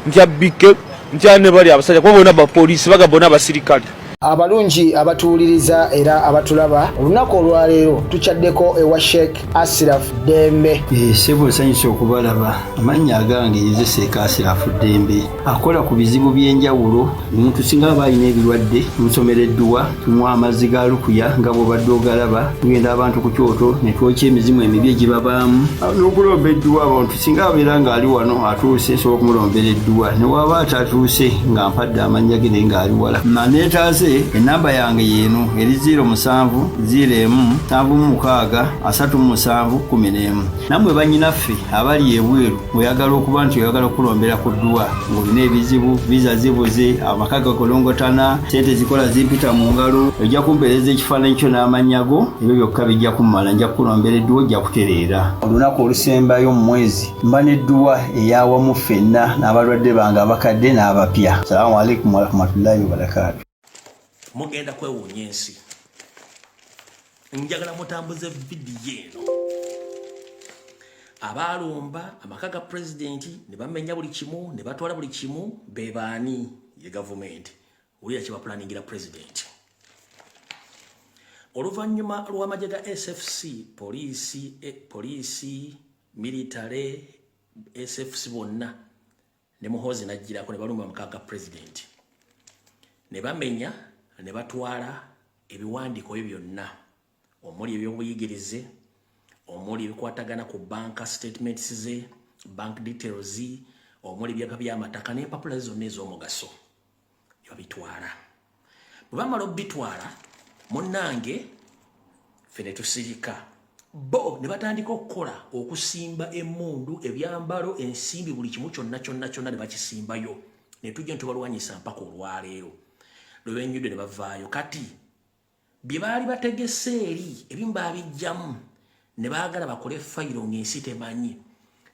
ntya bike ntyane bali abasajja kwa bona ba police bagabona abasirikali. Abalungi abatuuliriza era abatulaba olunaku olwaleero tuchaddeko ewa Sheikh Ashraf Dembe. Sebo sanyusa okubalaba amannya agange Seeka Ashraf Dembe akola ku bizibu by'enjawulo omuntu singa balina ebirwadde musomereddwa tunywa amazzi ga lukuya nga bw'obadde ogalaba tugenda abantu ku kyoto ne twokya emizimu emibi egibabaamu n'okulombeddwa abantu singa abeera ng'ali wano atuuse nsobola okumulombereddwa ne waba atatuuse nga mpadde amannya ge naye ng'ali wala naneetaase mutuuse enamba yange yeeno eri 0701763711 nammwe bannyinaffe abali ebweru oyagala okuba nti oyagala okulombera ku ddwa ng'olina ebizibu viza zibuze amaka gakolongotana sente zikola zimpita mu ngalo ojja kumpeereza ekifaananyi kyo n'amanyago ebyo byokka bijja kummala nja kukulombera edduwa ojja kutereera olunaku olusembayo mu mwezi mba n'edduwa eyawamu ffenna n'abalwadde bange abakadde n'abapya. Salaamu alaikum warahmatullahi wabarakatuh. Mugenda kwewuunya ensi. Njagala mutambuze vidiyo eno. Abalumba amaka ga pulezidenti ne bamenya buli kimu ne batwala buli kimu be baani ye gavumenti. Wulira kye bapulaningira pulezidenti. Oluvannyuma lw'amagye ga SFC, poliisi, military, SFC bonna ne Muhoozi n'ajjirako ne balumba amaka ga pulezidenti. Ne bamenya ne batwala ebiwandiiko ebyo byonna omuli eby'obuyigirize, omuli ebikwatagana ku banka statements ze, bank details, omuli ebyapa by'amataka n'empapula zonna ez'omugaso ne babitwala. Bwe bamala obbitwala munnange ffe ne tusirika bo ne batandika okukola okusimba emmundu ebyambalo ensimbi buli kimu kyonna ne bakisimbayo ne tujja ne tubalwanyisa mpaka olwaleero lwebenyudde ne bavaayo kati bye baali bategese eri ebimu baabijjamu ne baagala bakole fayiro ng'ensi temanyi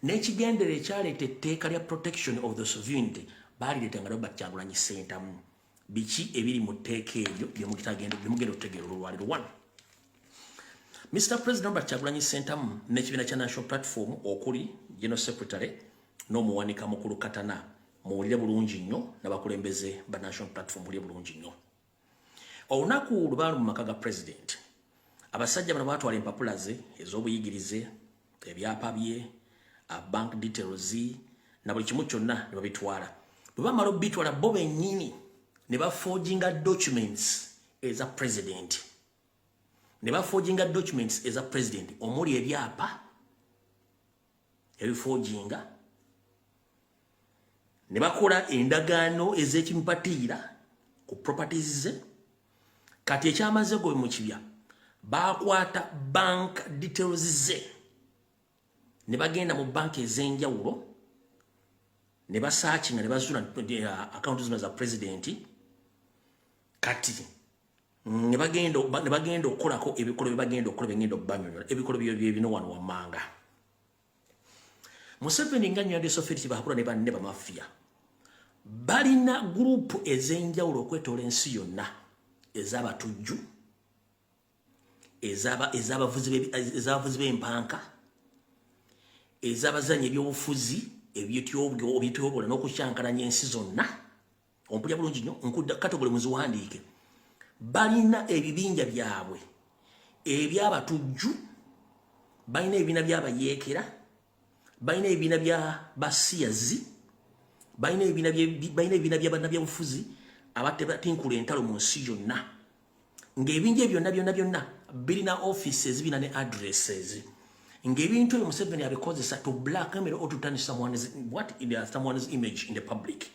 n'ekigendera ekyaleeta etteeka lya protection of the sovereignty baalireeta nga Kyagulanyi Ssentamu. Biki ebiri mu tteeka eryo byemugenda okutegeera olwaleero. 1. Mr. President Kyagulanyi Ssentamu n'ekibiina kya National Platform okuli General Secretary n'omuwanika mukulu Katana muwulire bulungi nnyo n'abakulembeze ba National Platform muwulire bulungi nnyo. Olunaku lubaali mu maka ga President abasajja bano baatwala empapula ze ez'obuyigirize, ebyapa bye, bank details na buli kimu kyonna ne babitwala. Bwe bamala obbitwala bo bennyini ne baforginga documents eza president. Ne baforginga documents eza president omuli ebyapa ebiforginga ne bakola endagaano ez'ekimpatiira ku properties ze. Kati ekyamaze gwe mu kibya bakwata bank details ze ne bagenda mu banka ez'enjawulo ne basearchinga ne bazula account zino za president. Kati ne bagenda okukolako ebikolo bye bagenda okukola bengenda okubanyonyola ebikolo bino wano wammanga. Museveni nga nnyonde sofiti bahakula ne banne bamafiya balina gurupu ez'enjawulo okwetoola ensi yonna ez'abatujju, ez'abavuzi b'empanka, ez'abazanyi ebyobufuzi ebyetyobola n'okukyankalanya ensi zonna. Ompulya bulungi nnyo katogole muziwandiike. Balina ebibinja byabwe eby'abatujju, balina ebibiina by'abayeekera, balina ebibiina bya basiyazi, balina ebibiina by'abannabyabufuzi abatatinkula entalo mu nsi yonna. Ng'ebinja byonna birina offices birina ne addresses. Ng'ebintu ebyo Museveni abikozesa to blackmail or to tarnish someone's image in the public.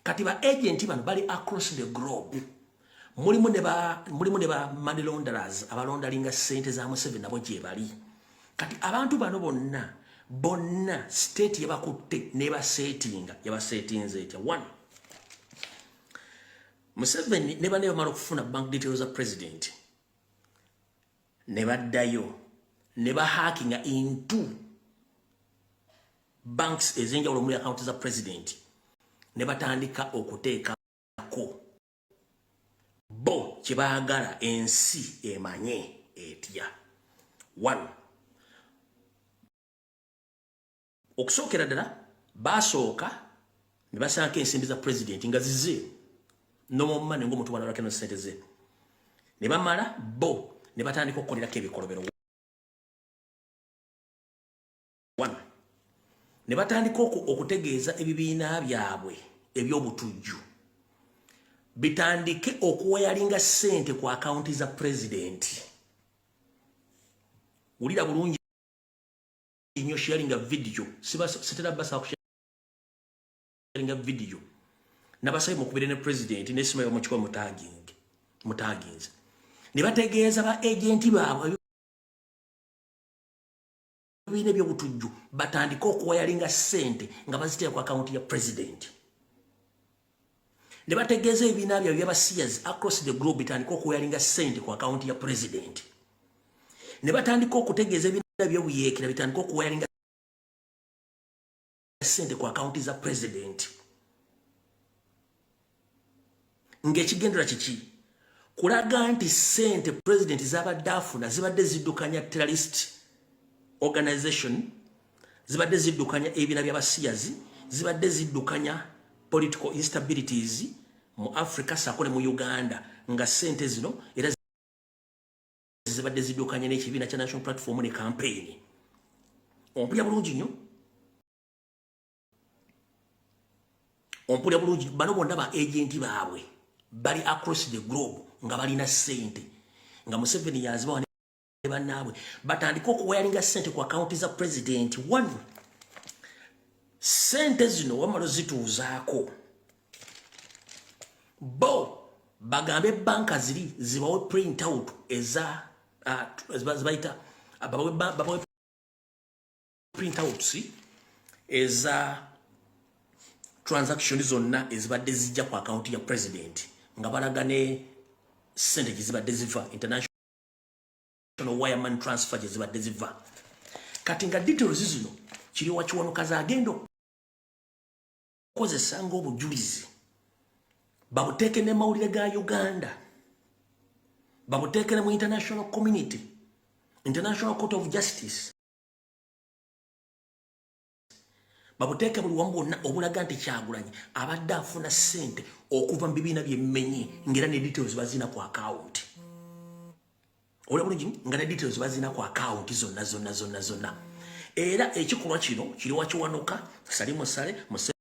Kati ba agenti bano bali across the globe. Mulimu ne ba money launderers abalondalinga sente za Museveni nabo gye bali. Kati abantu bano bonna state yabakutte ne basetinga yabasetinze etya. 1. Museveni ne bane bamala okufuna bank details za president ne baddayo ne bahackinga into banks ezenjawulo muri account za president ne batandika okuteekako bo kye baagala ensi emanye etya. 1. Okusookera ddala basooka ne basanka ensimbi za president nga zize nomomane ng'omuntu walabako eno ssente ze ne bamala bo ne batandika okukolerako ebikolobero. 1. Ne batandika okutegeeza ebibiina byabwe eby'obutujju bitandike okuwayalinga ssente ku akaunti za president. Wulira bulungi nnyo sharinga video sitera basa sharinga video nabasaba mukubire ne president nesima yo mukiko mutagingi mutaginze ne bategeeza ba agenti baabwe bine byo butujju batandika okuwayalinga ssente nga baziteeka ku akaunti ya president ne bategeeza ebibiina byabwe by'abasiyazi across the globe bitandika okuwayalinga ssente ku akaunti ya president ne batandika okutegeeza ebibiina by'obuyeekera bitandika okuwayalinga ssente ku akaunti za president ng'ekigendera kiki kulaga nti ssente president z'abadde afuna zibadde ziddukanya terrorist organization, zibadde ziddukanya ebibiina by'abasiyazi, zibadde ziddukanya political instabilities mu Africa sako ne mu Uganda nga ssente zino era zibadde ziddukanya n'ekibiina kya National Platform ne campaign. Ompulya bulungi nnyo. Ompulya bulungi bano bonna ba agenti baabwe bali across the globe nga balina ssente nga Museveni yazibawa banabwe batandika okuwayalinga ssente ku akaunti za president. One, ssente zino wamala zituuzaako bo bagambe banka ziri zibawe print out eza zibayita babawe print outs eza transaction zonna ezibadde zijja ku akaunti ya president nga balaga ne ssente gizibadde ziva international wireman transfer jezibadde ziva kati nga details zino kiri wakiwanuka zagenda okukozesa ng'obujulizi babuteeke ne mawulire ga Uganda babuteeke ne mu international community International Court of Justice babuteeke buli wamu bwonna obulaga nti Kyagulanyi abadde afuna ssente okuva mu bibiina by'emmenye ng'era ne details bazina ku account. Ola bulungi nga ne details bazina ku account zonna. Era ekikolwa kino kiri wakiwanuka Sali Musale Museveni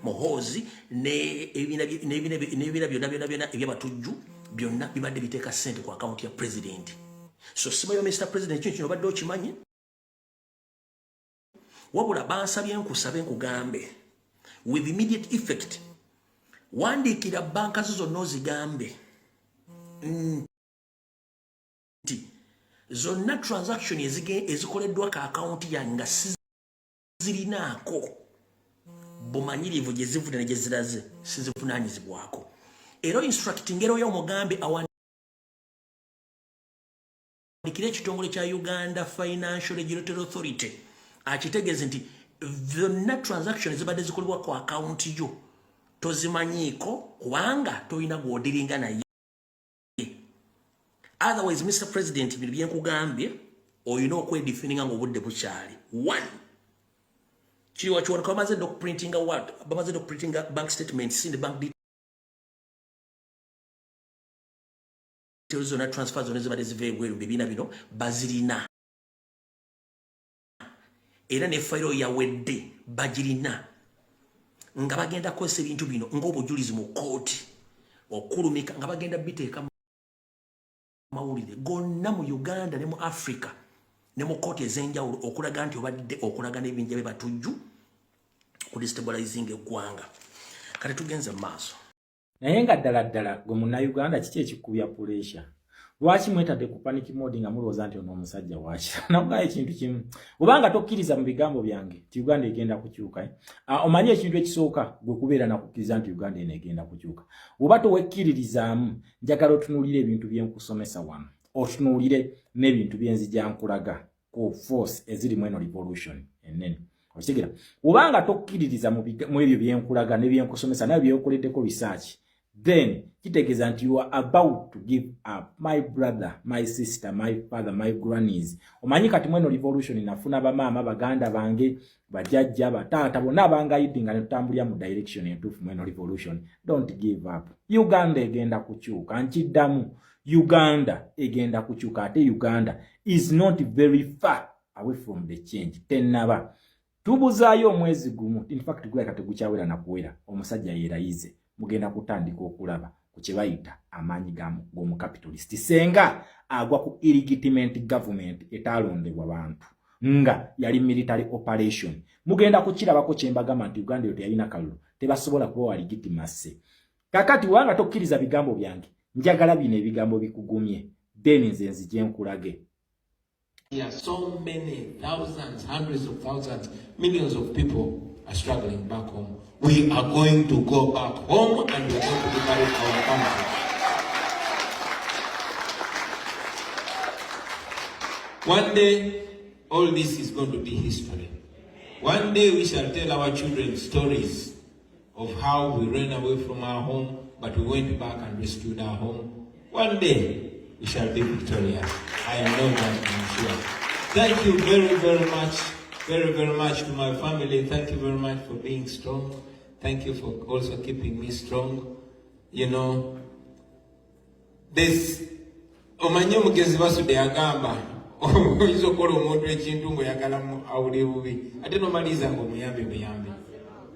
Muhoozi ne ebibiina byonna ebyabatujju byonna bibadde biteeka ssente ku account ya president. So simanyi Mr. President kino badde okimanyi wabula bansabye nkusabe nkugambe with immediate effect wandiikira banka zonna ozigambe nti zonna transaction ezikoleddwa ka account yange sizirinaako bumanyirivu gye zivudde ne gye ziraze sizivunaanyizibwako. Era instructing ero y'omugambe awandikira ekitongole kya Uganda Financial Regulatory Authority akitegeeze nti zonna transaction ezibadde zikolebwa ku account yo tozimanyiiko kubanga tolina gw'odiringa naye. Otherwise, Mr. President, ibintu byenkugambye oyina okwedifininga ng'obudde bukyali. One, kiri wakiwanuka bamaze printinga what? Bamaze printinga bank statements in the bank details zonna transfer zonna ezibadde ziva ebweru bibiina bino bazirina. Era ne fayiro yawedde bagirina nga bagenda kukozesa ebintu bino ng'obujulizi mu kooti okulumika nga bagenda biteeka mawulire gonna mu Uganda ne mu Africa ne mu kooti ez'enjawulo okulaga nti obadde okulaga n'ebinja bye batujju ku destabilizing eggwanga. Kati tugenze mu maaso. Naye nga ddala gwe munnayuganda kiki ekikubya puresha? Lwaki mwetadde ku panic mode nga mulowooza nti ono omusajja wakira? Nakugayo ekintu kimu. Obanga tokkiriza mu bigambo byange nti Uganda egenda kukyuka, omanyi ekintu ekisooka gwe kubeera na kukkiriza nti Uganda eno egenda kukyuka. Bw'oba towekkiririzaamu, njagala otunuulire ebintu bye nkusomesa wano. Otunuulire n'ebintu bye nzija nkulaga ku force eziri eno revolution ennene. Okitegera? Obanga tokkiririza mu ebyo bye nkulaga ne bye nkusomesa naye byekoleddeko research, then kitegeeza nti you are about to give up. My brother, my sister, my father, my grannies. Omanyi kati mweno revolution nafuna bamaama baganda bange bajajja bataata bonna abangayidinga ne tutambulira mu direction entuufu mweno revolution. Don't give up. Uganda egenda kukyuka. Nkiddamu Uganda egenda kukyuka. Ate Uganda is not very far away from the change. Tennaba tubuzaayo omwezi gumu, in fact gwe kati gukyawera na kuwera, omusajja yeerayize mugenda kutandika okulaba ku kye bayita amaanyi g'omu capitalist senga agwa ku illegitimate government etaalondebwa bantu nga yali military operation. Mugenda kukirabako kye mbagamba nti Uganda yo teyalina kalulu, tebasobola kuba wa legitimacy. kakati wanga tokkiriza bigambo byange njagala bino ebigambo bikugumye then nze nzije nkulage. There are so many thousands, hundreds of thousands, millions of people are struggling back home. We are going to go back home and we are going to liberate our country. One day, all this is going to be history. One day we shall tell our children stories of how we ran away from our home, but we went back and rescued our home. One day we shall be victorious. I know that, I'm sure. Thank you very, very much to my family. Thank you very much for being strong. Thank you for also keeping me strong. You know, there's omanyi omugezi basudde agamba oyinza okukola omuntu ekintu ng'oyagala awule bubi ate nomaliza ng'omuyambe.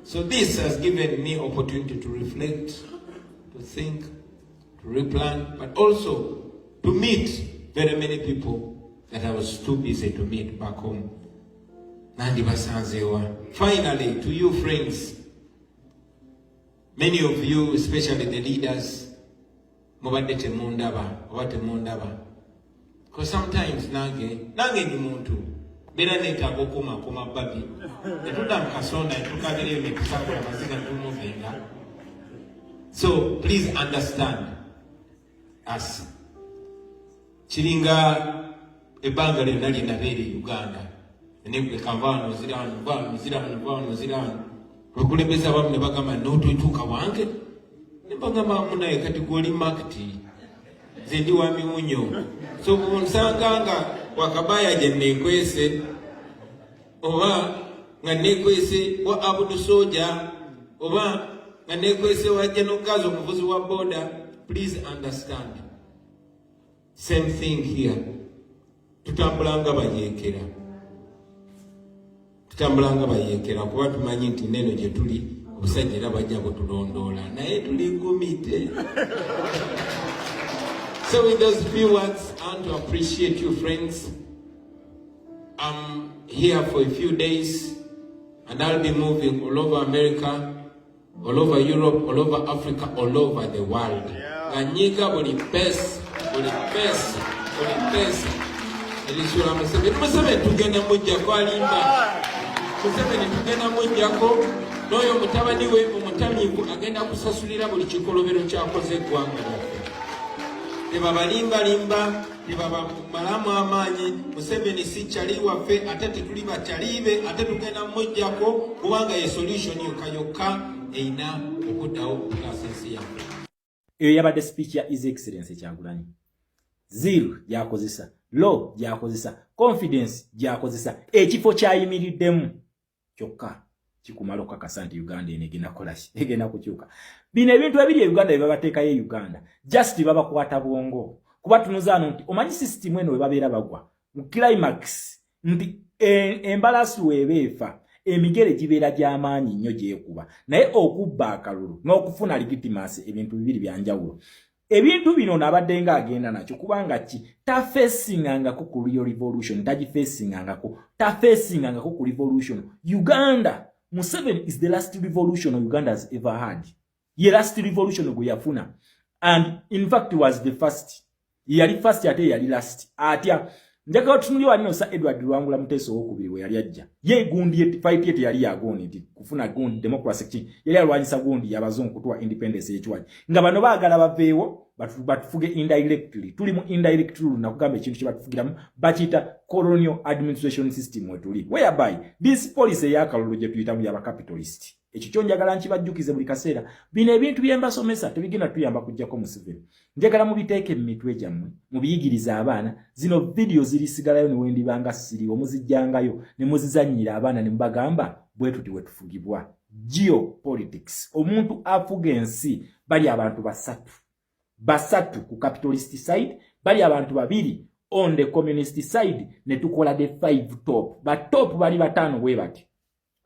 So this has given me opportunity to reflect, to think, to replan, but also to meet very many people that I was too busy to meet back home. Nandi basanzewa. Finally, to you friends, many of you, especially the leaders, mubadde temundaba. Because sometimes nange ni muntu bera netaga okuma babi etunda mukasonda tukabire ne kusakula mazinga tumuvenga. So please understand us. Chiringa ebanga lyonna linabere Uganda ne kavano zirano okulembeza abamu ne bagamba n'otutuuka wange ne bagamba munaye kati gwoli makiti zendi wa miwunyo. So kunsanga nga wakabaya je nekwese oba nga nekwese wa abudu soja oba nga nekwese wa jenokazo muvuzi wa boda. Please understand, same thing here. Tutambulanga bayekera kuba tumanyi nti neno gye tuli obusajja era bajja kutulondoola naye tuli ngumite. So with those few words, I want to appreciate you friends. I'm here for a few days and I'll be moving all over America, all over Europe, all over Africa, all over the world. Ganyiga buli pesa. Elisura Museveni tugenda mujjako alimba. Museveni tugenda mujjako n'oyo mutabani we omutamiivu agenda kusasulira buli kikolobero kyakoze eggwanga lyaffe. Tebabalimbalimba, tebabamalamu amaanyi. Museveni si kyali waffe ate tetuli bakyalibe ate tugenda mujjako kubanga ye solution yokka eyina okuddawo okutaasa ensi yaffe. Eyo yabadde speech ya His Excellency Kyagulanyi. Zero gyakozesa, law gyakozesa, confidence gyakozesa, ekifo kyayimiriddemu kyokka kikumala okukakasa nti Uganda eno egenda kukyuka. Bino ebintu ebiri e Uganda bebabateekayo e Uganda just babakwata bwongo kuba tunuzaano nti omanyi system eno we babeera bagwa mu climax nti embalasu webeefa emigere gibeera gy'amaanyi nnyo gyekuba naye okubba akalulu n'okufuna legitimacy ebintu bibiri byanjawulo. Ebintu bino nabadde nga agenda nakyo kubanga tafacingangako ku real revolution, tafacingangako ku revolution. Uganda, Museveni is the last revolution Uganda has ever had. Ye last revolution gwe yafuna. And in fact was the first. Yali first ate yali last. Atya njagala tunuli wano sa Edward Lwangula Muteso wokubiri we yali ajja. Ye gundi fight yete yali yagoni nti kufuna gundi democracy change. Yali alwanyisa gundi y'abazungu kutuwa independence y'ekiwaji. Nga bano baagala baveewo batufuge indirectly. Tuli mu indirect rule na kugamba ekintu kye batufugiramu bakiyita colonial administration system wetuli. Whereby this policy y'akalulu gye tuyitamu y'aba capitalist. Ekyo kyonjagala nkibajjukize buli kaseera. Bino ebintu bye mbasomesa tebigenda tuyamba kujjako Museveni. Njagala mubiteeke mu mitwe gyammwe, mubiyigiriza abaana. Zino video zirisigalayo ne wendibanga siri omuzijjangayo ne muzizannyira abaana ne mubagamba bwe tuti wetufugibwa. Geopolitics. Omuntu afuga ensi bali abantu basatu ku capitalist side, bali abantu babiri on the communist side ne tukola the 5 top. Ba top bali batano bwe bati.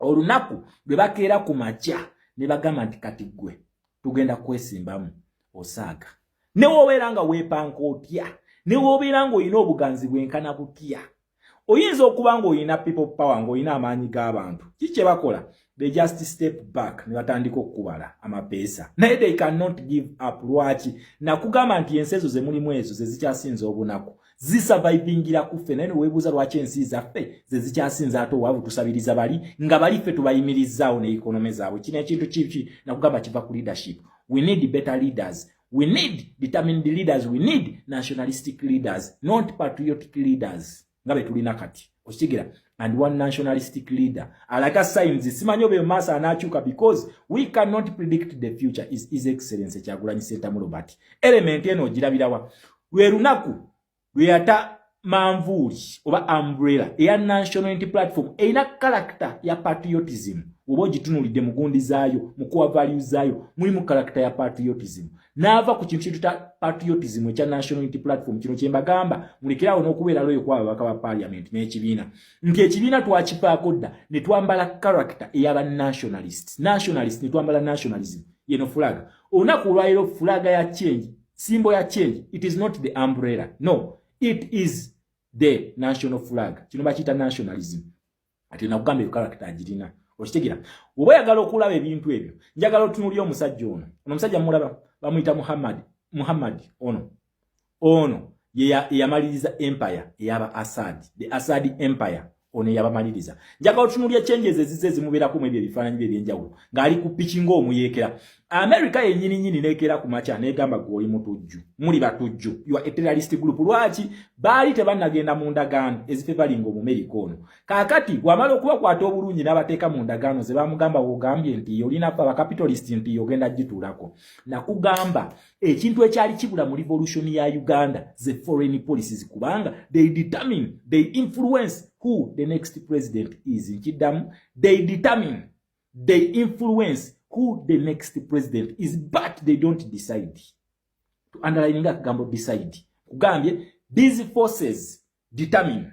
Olunaku lwe bakeera ku makya ne bagamba nti kati gwe tugenda kwesimbamu osaaga. Ne wobeera nga weepanka otya, ne wobeera nga oyina obuganzi bwenkana butya. Oyinza okuba nga oyina people power ng'oyina amaanyi g'abantu. Kiki kye bakola? they just step back ne batandika okubala amapeesa naye they cannot give up lwaki nakugamba nti ensezo ze mulimu ezo ze zikyasinza obunaku zisurvivingira kufe naye weebuuza lwaki ensi zaffe ze zikyasinza ate owavu tusabiriza bali nga bali ffe tubayimirizaawo ne economy zaabwe kino ekintu kibi nakugamba kiva ku leadership. We need better leaders. We need determined leaders. We need nationalistic leaders, not patriotic leaders. Ngabe tulina kati. Oshigira. And one nationalistic leader. Alaka signs. Simanyo be masa anachuka because we cannot predict the future. Is His Excellency Kyagulanyi Ssentamu Robert. Element eno jirabirawa. Werunaku. Weata manvuli. Oba umbrella. Eya national unity platform. Eina character ya patriotism. Uboji tunulide mugundi zayo. Mukuwa values zayo. Mulimu character ya patriotism. Nava ku kintu kituta patriotism ekya national unity platform kino kyembagamba mulekerawo n'okubeera loyo kwa ababaka ba parliament n'ekibiina nti ekibiina twakipaako dda ne twambala character ey'aba nationalists ne twambala nationalism yeno flag olunaku olwaliro flag ya change symbol ya change it is not the umbrella no it is the national flag kino bakiyita nationalism ate nakugamba eyo character agirina okitegeera oba oyagala okulaba ebintu ebyo njagala otunuulira omusajja ono omusajja mulaba bamuyita Muhammad ono yamaliriza empire eyaba Assad the Assad empire ono yabamaliriza njagala otunuulira changes ezize zimubeerako mu ebyo ebifaananyi bye ebyenjawulo ng'ali ku piki ng'omuyeekera America yennyini neekera ku makya neegamba gw'oli mutujju muli batujju you are a terrorist group lwaki baali tebannagenda mu ndagaano ezife balinga omumerika ono kaakati wamala okubakwata obulungi n'abateeka mu ndagaano ze bamugamba wogambye nti olinafa abakapitalist nti ogenda gituulako nakugamba ekintu ekyali kibula mu revolution ya Uganda ze foreign policies kubanga they determine they influence who the next president is nkiddamu they determine they influence who the next president is but they don't decide to underline akagambo decide kugambye these forces determine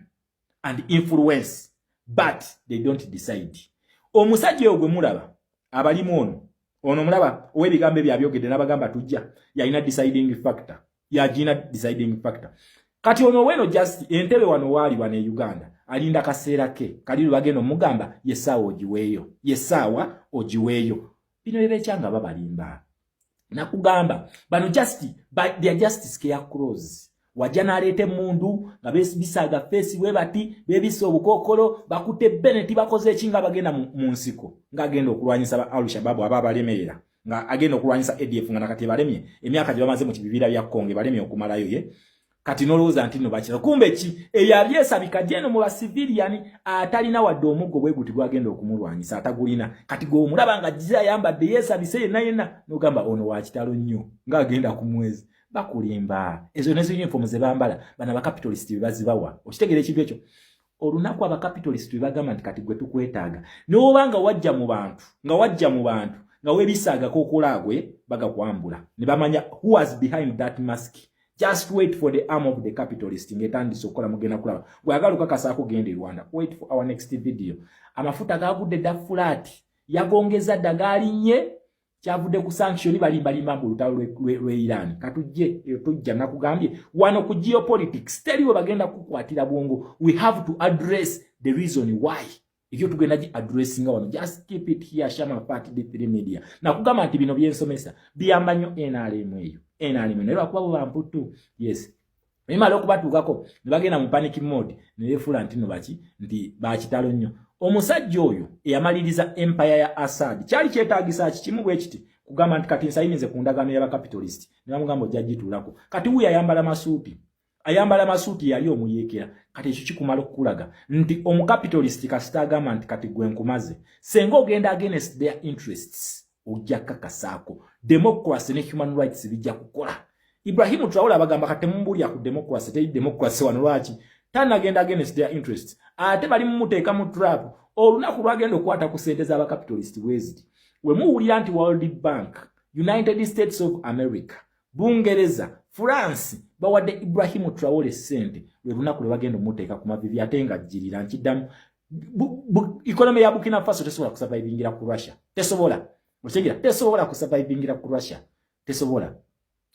and influence but they don't decide omusajja ogwe mulaba abalimu ono mulaba owebigambo byabyogedde n'abagamba tujja yalina deciding factor yagina deciding factor kati ono weno just entebe wano wali wane Uganda alinda kaseera ke kaliru bageno mugamba yesawa ojiweyo bino ebekyanga babalimba nakugamba bano they are just scarecrows wajana alete mundu nga bisaga face webati bebisa obukokolo bakute beneti bakoze ekinga bagenda mu nsiko nga agenda okulwanyisa ba Al-Shabaab ababalemerera nga agenda okulwanyisa ADF nga nakati balemye emyaka gye bamaze mu kibibira bya Konge balemye okumalayo ye kati noloza ntino bakira kumbe ki eyabyesabika jeno mu civilian atalina wadde omuggo bweguti gwagenda okumulwanyisa atagulina kati go mulaba nga jira yambadde yesabise yena nogamba ono wa kitalo nnyo nga agenda ku mwezi bakulimba ezo nezo uniform ze bambala bana ba capitalist bazibawa okitegere ekibyo ekyo olunaku aba capitalist bagamba nti kati gwe tukwetaaga n'obanga wajja mu bantu nga webisaga kokolagwe bagakwambula ne bamanya who was behind that mask. Just wait for the arm of the capitalist. Ngetandise okola mugenda kulaba. Bwagala ukakasaako gende Rwanda. Wait for our next video. Amafuta gagudde da flat. Yagongeza dagali nye. Kyavudde ku sanction balimba mu lutalo lwe Iran. Katujje tujja nakugambye wano ku geopolitics. Teriwo bagenda kukwatira bwongo. We have to address the reason why. Ikyo tugenda gi addressing wano. Just keep it here Shama Party D3 Media. Nakugamba nti bino byensomesa. Biyamba nnyo NRM eyo. NRM nero akuba bamputu yes mimala okubatukako nibagenda mu panic mode nebefula ntino baki ndi bakitalo nnyo omusajja oyo eyamaliriza empire ya Assad kyali kyetaagisa kimu bwe kiti kugamba nti kati nsayinize ku ndagaano y'aba capitalist nibamugamba ojjagitulako kati uya ayambala masuuti yali omuyeekera kati ekyo kikumala okulaga nti omucapitalist kasitagamba nti kati gwe nkumaze senga ogenda against their interests ojja kakasaako democracy ne human rights bijja kukola Ibrahim Traore abagamba katemumbuli ya ku democracy te democracy wano lwaki tanagenda against their interests ate bali mumuteeka mu trap olunaku lwagenda okwata ku sente z'aba capitalist wezidi we muwulira nti World Bank United States of America Bungereza France bawadde Ibrahim Traore sente we lunaku lwagenda omuteeka ku mavivi ate nga jirira nkiddamu economy ya Burkina Faso tesobola kusurvivingira ku Russia tesobola Mutegira tesobola kusurvivingira ku Russia tesobola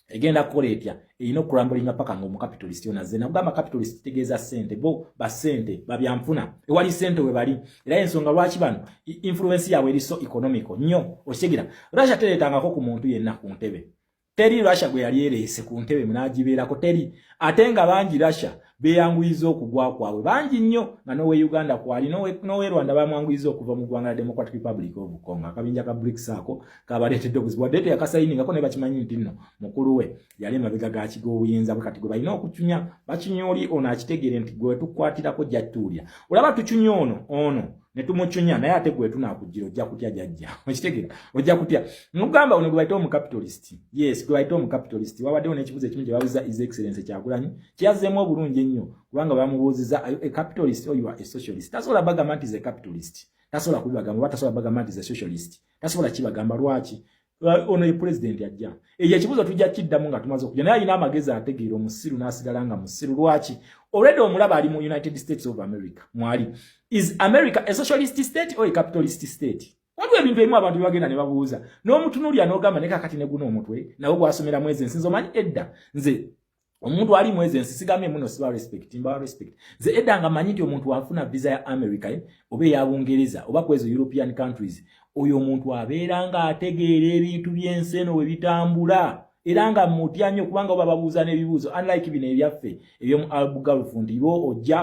egenda kukola etya erina okulambulinga paka nga omucapitalist yonaze nagamba capitalist kitegeeza sente bo basente babyanfuna ewali sente we bali era ensonga lwaki bano influence yawe eri so economical nnyo okitegera Russia tereetangako ku muntu yenna ku ntebe teri Russia gwe yali ereese ku ntebe munagibeerako teri ate nga bangi Russia beyanguyiza okugwa kwawe bangi nnyo nga nowe Uganda kwali nowe Rwanda bamwanguyiza okuva mu ggwanga la Democratic Republic of Congo akabinja ka BRICS ako kabaletedde okuzibwa dete yakasayiningako ne bakimanyi nti nno mukulu we yali emabega ga kigo obuyinza bwe kati gwe balina okucunya bacunya oli ono akitegere nti gwe tukwatirako jjatuulya olaba tucunya ono ne tumucunya naye ate gwe tunaakujjira ojja kutya jjajja okitegera ojja kutya mugamba ono gwe bayita omucapitalist yes gwe bayita omucapitalist wabaddewo n'ekibuzo ekimu gye babuuza His Excellency Kyagulanyi kyazzeemu obulungi ennyo kubanga bamubuuziza a capitalist or you are a socialist tasobola bagamba nti is a capitalist tasobola kubibagamba oba tasobola bagamba nti is a socialist tasobola kibagamba lwaki ono ye president ajja eyo ekibuzo tujja kiddamu nga tumaze okujja naye alina amagezi ategeera omusiru n'asigala nga musiru lwaki already omulaba ali mu United States of America mwali is America a socialist state or a capitalist state waliwo ebintu ebimu abantu bagenda ne babuuza n'omutunulya n'ogamba ne kakati ne guno omutwe nawe gwasomera mwezi nsinzo manyi edda nze omuntu ali mwezi nsigamye muno siba respect mba respect nze edda nga manyi nti omuntu afuna visa ya America oba ya Bungereza oba kwezo European countries oyo omuntu abeera nga ategeera ebintu by'enseno we bitambula era nga mutya nnyo kubanga oba babuuza n'ebibuuzo unlike bino ebyaffe eby'omu Albugarufu nti bo ojja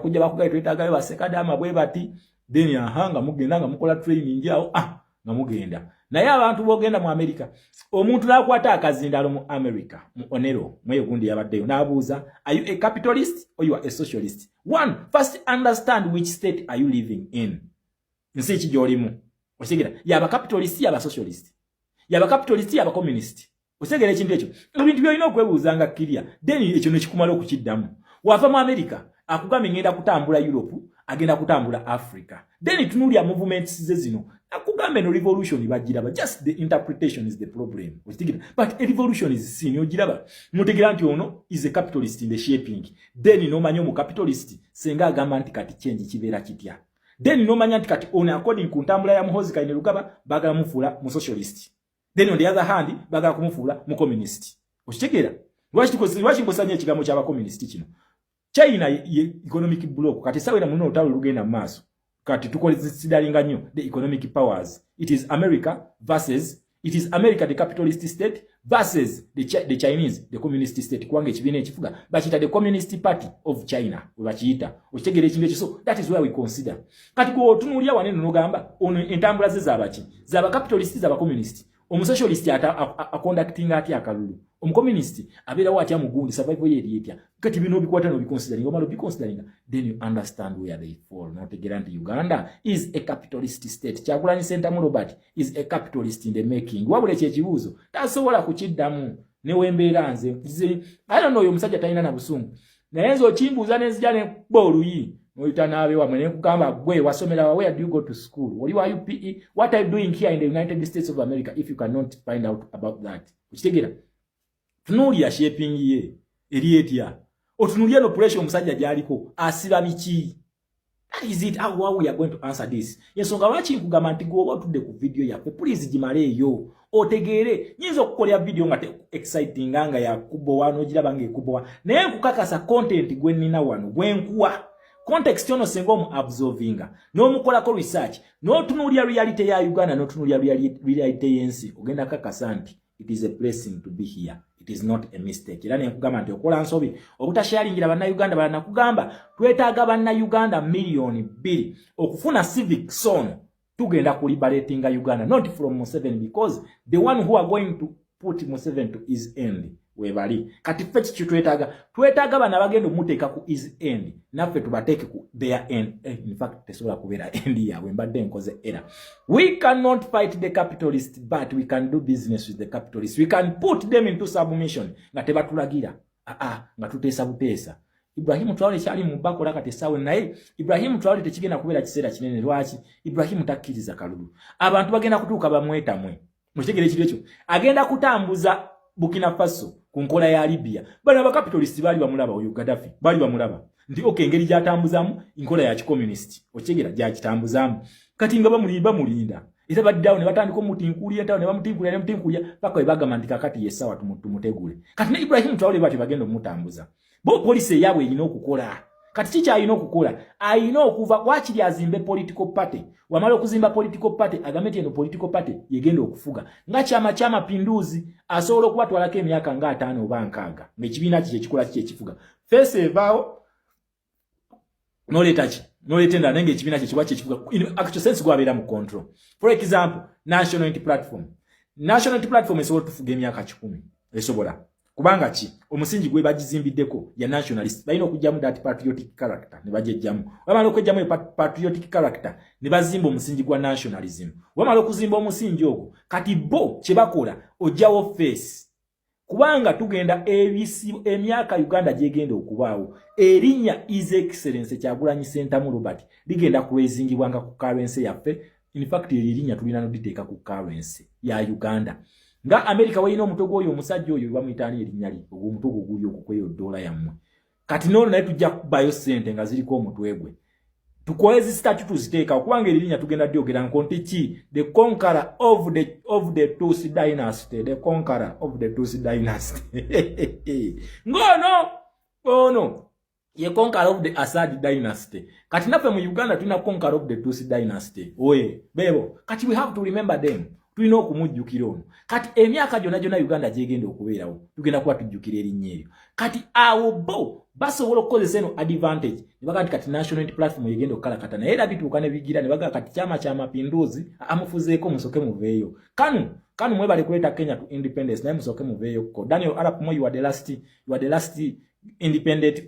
kujja bakugaye twetaagayo basekadama bwe bati then nga mugenda nga mukola training awo nga mugenda naye abantu bogenda mu America omuntu nakwata akazindalo mu America mu Onero mwe gundi yabaddeyo nabuuza are you a capitalist or you are a socialist one first understand which state are you living in nsi ekijolimu osigera yaba capitalist yaba socialist yaba capitalist yaba communist osigera ekintu ekyo ebintu byolina okwebuuzanga clear then ekyo nekikumala okukiddamu wava mu America akugambye ngenda kutambula Europe agenda kutambula Africa then tunulya movements ze zino akugambe no revolution bagiraba just the interpretation is the problem okitegera but a revolution is sin ogiraba mutegera nti ono is a capitalist in the shaping then no manyo mu capitalist senga agamba nti kati change kibeera kitya then no manya nti kati ono according ku ntambula ya Muhoozi Kainerugaba bagala mufula mu socialist then on the other hand bagala kumufula mu communist okitegera lwaki mbosanya ekigambo ky'aba communist kino China economic bloc kati sawe na muno otalo lugenda maaso kati tukolesidalinga nnyo the economic powers it is America the capitalist state versus the Chinese the communist state kwange kibine ekifuga bakita the communist party of China bakiyita okitegere ekintu ekyo so that is where we consider kati ko tunulya wanene nogamba ono entambula ze zabaki zaba capitalist zaba communist omusocialist conducting ati akalulu omucommunist abera watya mugundi survival yeri etya kati bino bikwata no biconsidering omalo biconsidering then you understand where they fall not guarantee Uganda is a capitalist state Kyagulanyi Center mu Robert is a capitalist in the making wabule kyekibuuzo tasobola kukiddamu ne wembeera nze I don't know yo musajja talina na busungu naye nzo kimbuuza nenzijane boluyi noyita nabe wamwe ne kugamba gwe wasomera where do you go to school wali wa UPE what are you doing here in the United States of America if you cannot find out about that ukitegera tunulya shaping ye erietya otunulya no pressure omusajja jaliko asiba biki is it how we are going to answer this yensonga lwaki nkugamba nti gwoba otudde ku video yaffe please gimaleeyo otegeere nyinza okukolera video nga exciting nga ya kubo wano giraba nga ekubowa naye nkukakasa content gwe nina wano gwenkuwa context ono senga omu absorvinga n'omukolako research n'otunulya reality ya Uganda n'otunulya reality y'ensi ogenda kakasa nti it is a blessing to be here it is not a mistake era nekugamba nti okola nsobi obutasharingira bannayuganda balanakugamba twetaaga bannayuganda million 2 okufuna civic zone tugenda kuliberatinga Uganda not from Museveni because the one who are going to put Museveni to his end webali kati fetch twetaaga bana bagenda muteeka ku his end naffe tubateeke ku their end in fact tesobola kubeera end yawe mbadde nkoze era we cannot fight the capitalist but we can do business with the capitalists we can put them into submission nga tebatulagira nga tuteesa buteesa Ibrahim Traore kyali mu bakola kati sawe naye Ibrahim Traore tekigenda kubeera kiseera kinene lwaki Ibrahim takkiriza kalulu abantu bagenda kutuuka bamwetamwe mukitegere kiri ekyo agenda kutambuza Burkina Faso kunkola ya Libya bana ba capitalist bali bamulaba oyo Gaddafi bali bamulaba ndi engeri gyatambuzamu inkola ya communist okigera gyakitambuzamu kati nga bamulimba mulinda Ite baddawo ne batandika omutinkulira entawo ne bamutinkulira paka ebagamba nti kakati yesawa tumutegule. Kati ne Ibrahim Traore bati bagenda omutambuza. Bo police yawe erina okukola. Kati kichi ayina okukola. Ayina okuva kwakiri azimbe political party. Wamala okuzimba political party agamete eno political party yegenda okufuga. Nga chama mapinduzi asobola okubatwalako emyaka nga 5 oba 6. Nekibiina kye kikola kye kifuga. Face evao noletenda nenge ekibiina kye kiwache kifuga. In actual sense gwabera mu control. For example, National Unity Platform. National Unity Platform esobola tufuga emyaka 10. Esobola. Kubanga ki omusingi gwe bagizimbiddeko ya nationalist balina okujjamu that patriotic character ne bajejjamu wamala okujjamu patriotic character ne bazimba omusingi gwa nationalism wamala okuzimba omusingi ogwo kati bo kye bakola ojjawo face kubanga tugenda emyaka Uganda gyegenda okubaawo erinnya His Excellency Kyagulanyi Ssentamu Robert ligenda kuwezingibwanga ku currency yaffe. In fact erinnya tulina noditeeka ku currency ya Uganda. Nga America wayina omutogo oyo omusajja oyo bamuyitani erinyali omutogo guli okukweyo $1 yammwe. Kati nono naye tujja kubayo sente nga ziriko omutwegwe. Tukoezi statute tuziteeka okubanga erinya tugenda dyogera nkonti ki the conqueror of the Tutsi dynasty, the conqueror of the Tutsi dynasty. Ngono ye conqueror of the Assad dynasty. Kati nafe mu Uganda tuna conqueror of the Tutsi dynasty. Oye bebo kati we have to remember them. Tulina okumujjukira ono. Kati emyaka gyonna Uganda gyegenda okubeerawo tugenda kuba tujjukira erinnya eryo. Kati awo bo basobola okukozesa eno advantage ne bagamba kati National Unity Platform yegenda okukalakata naye era bituuka ne bigira ne bagamba kati kyama kya mapinduzi amufuzeeko musoke muveeyo. Kanu mwebale kuleeta Kenya to independence naye musoke muveeyo ko. Daniel Arap Moi you are the last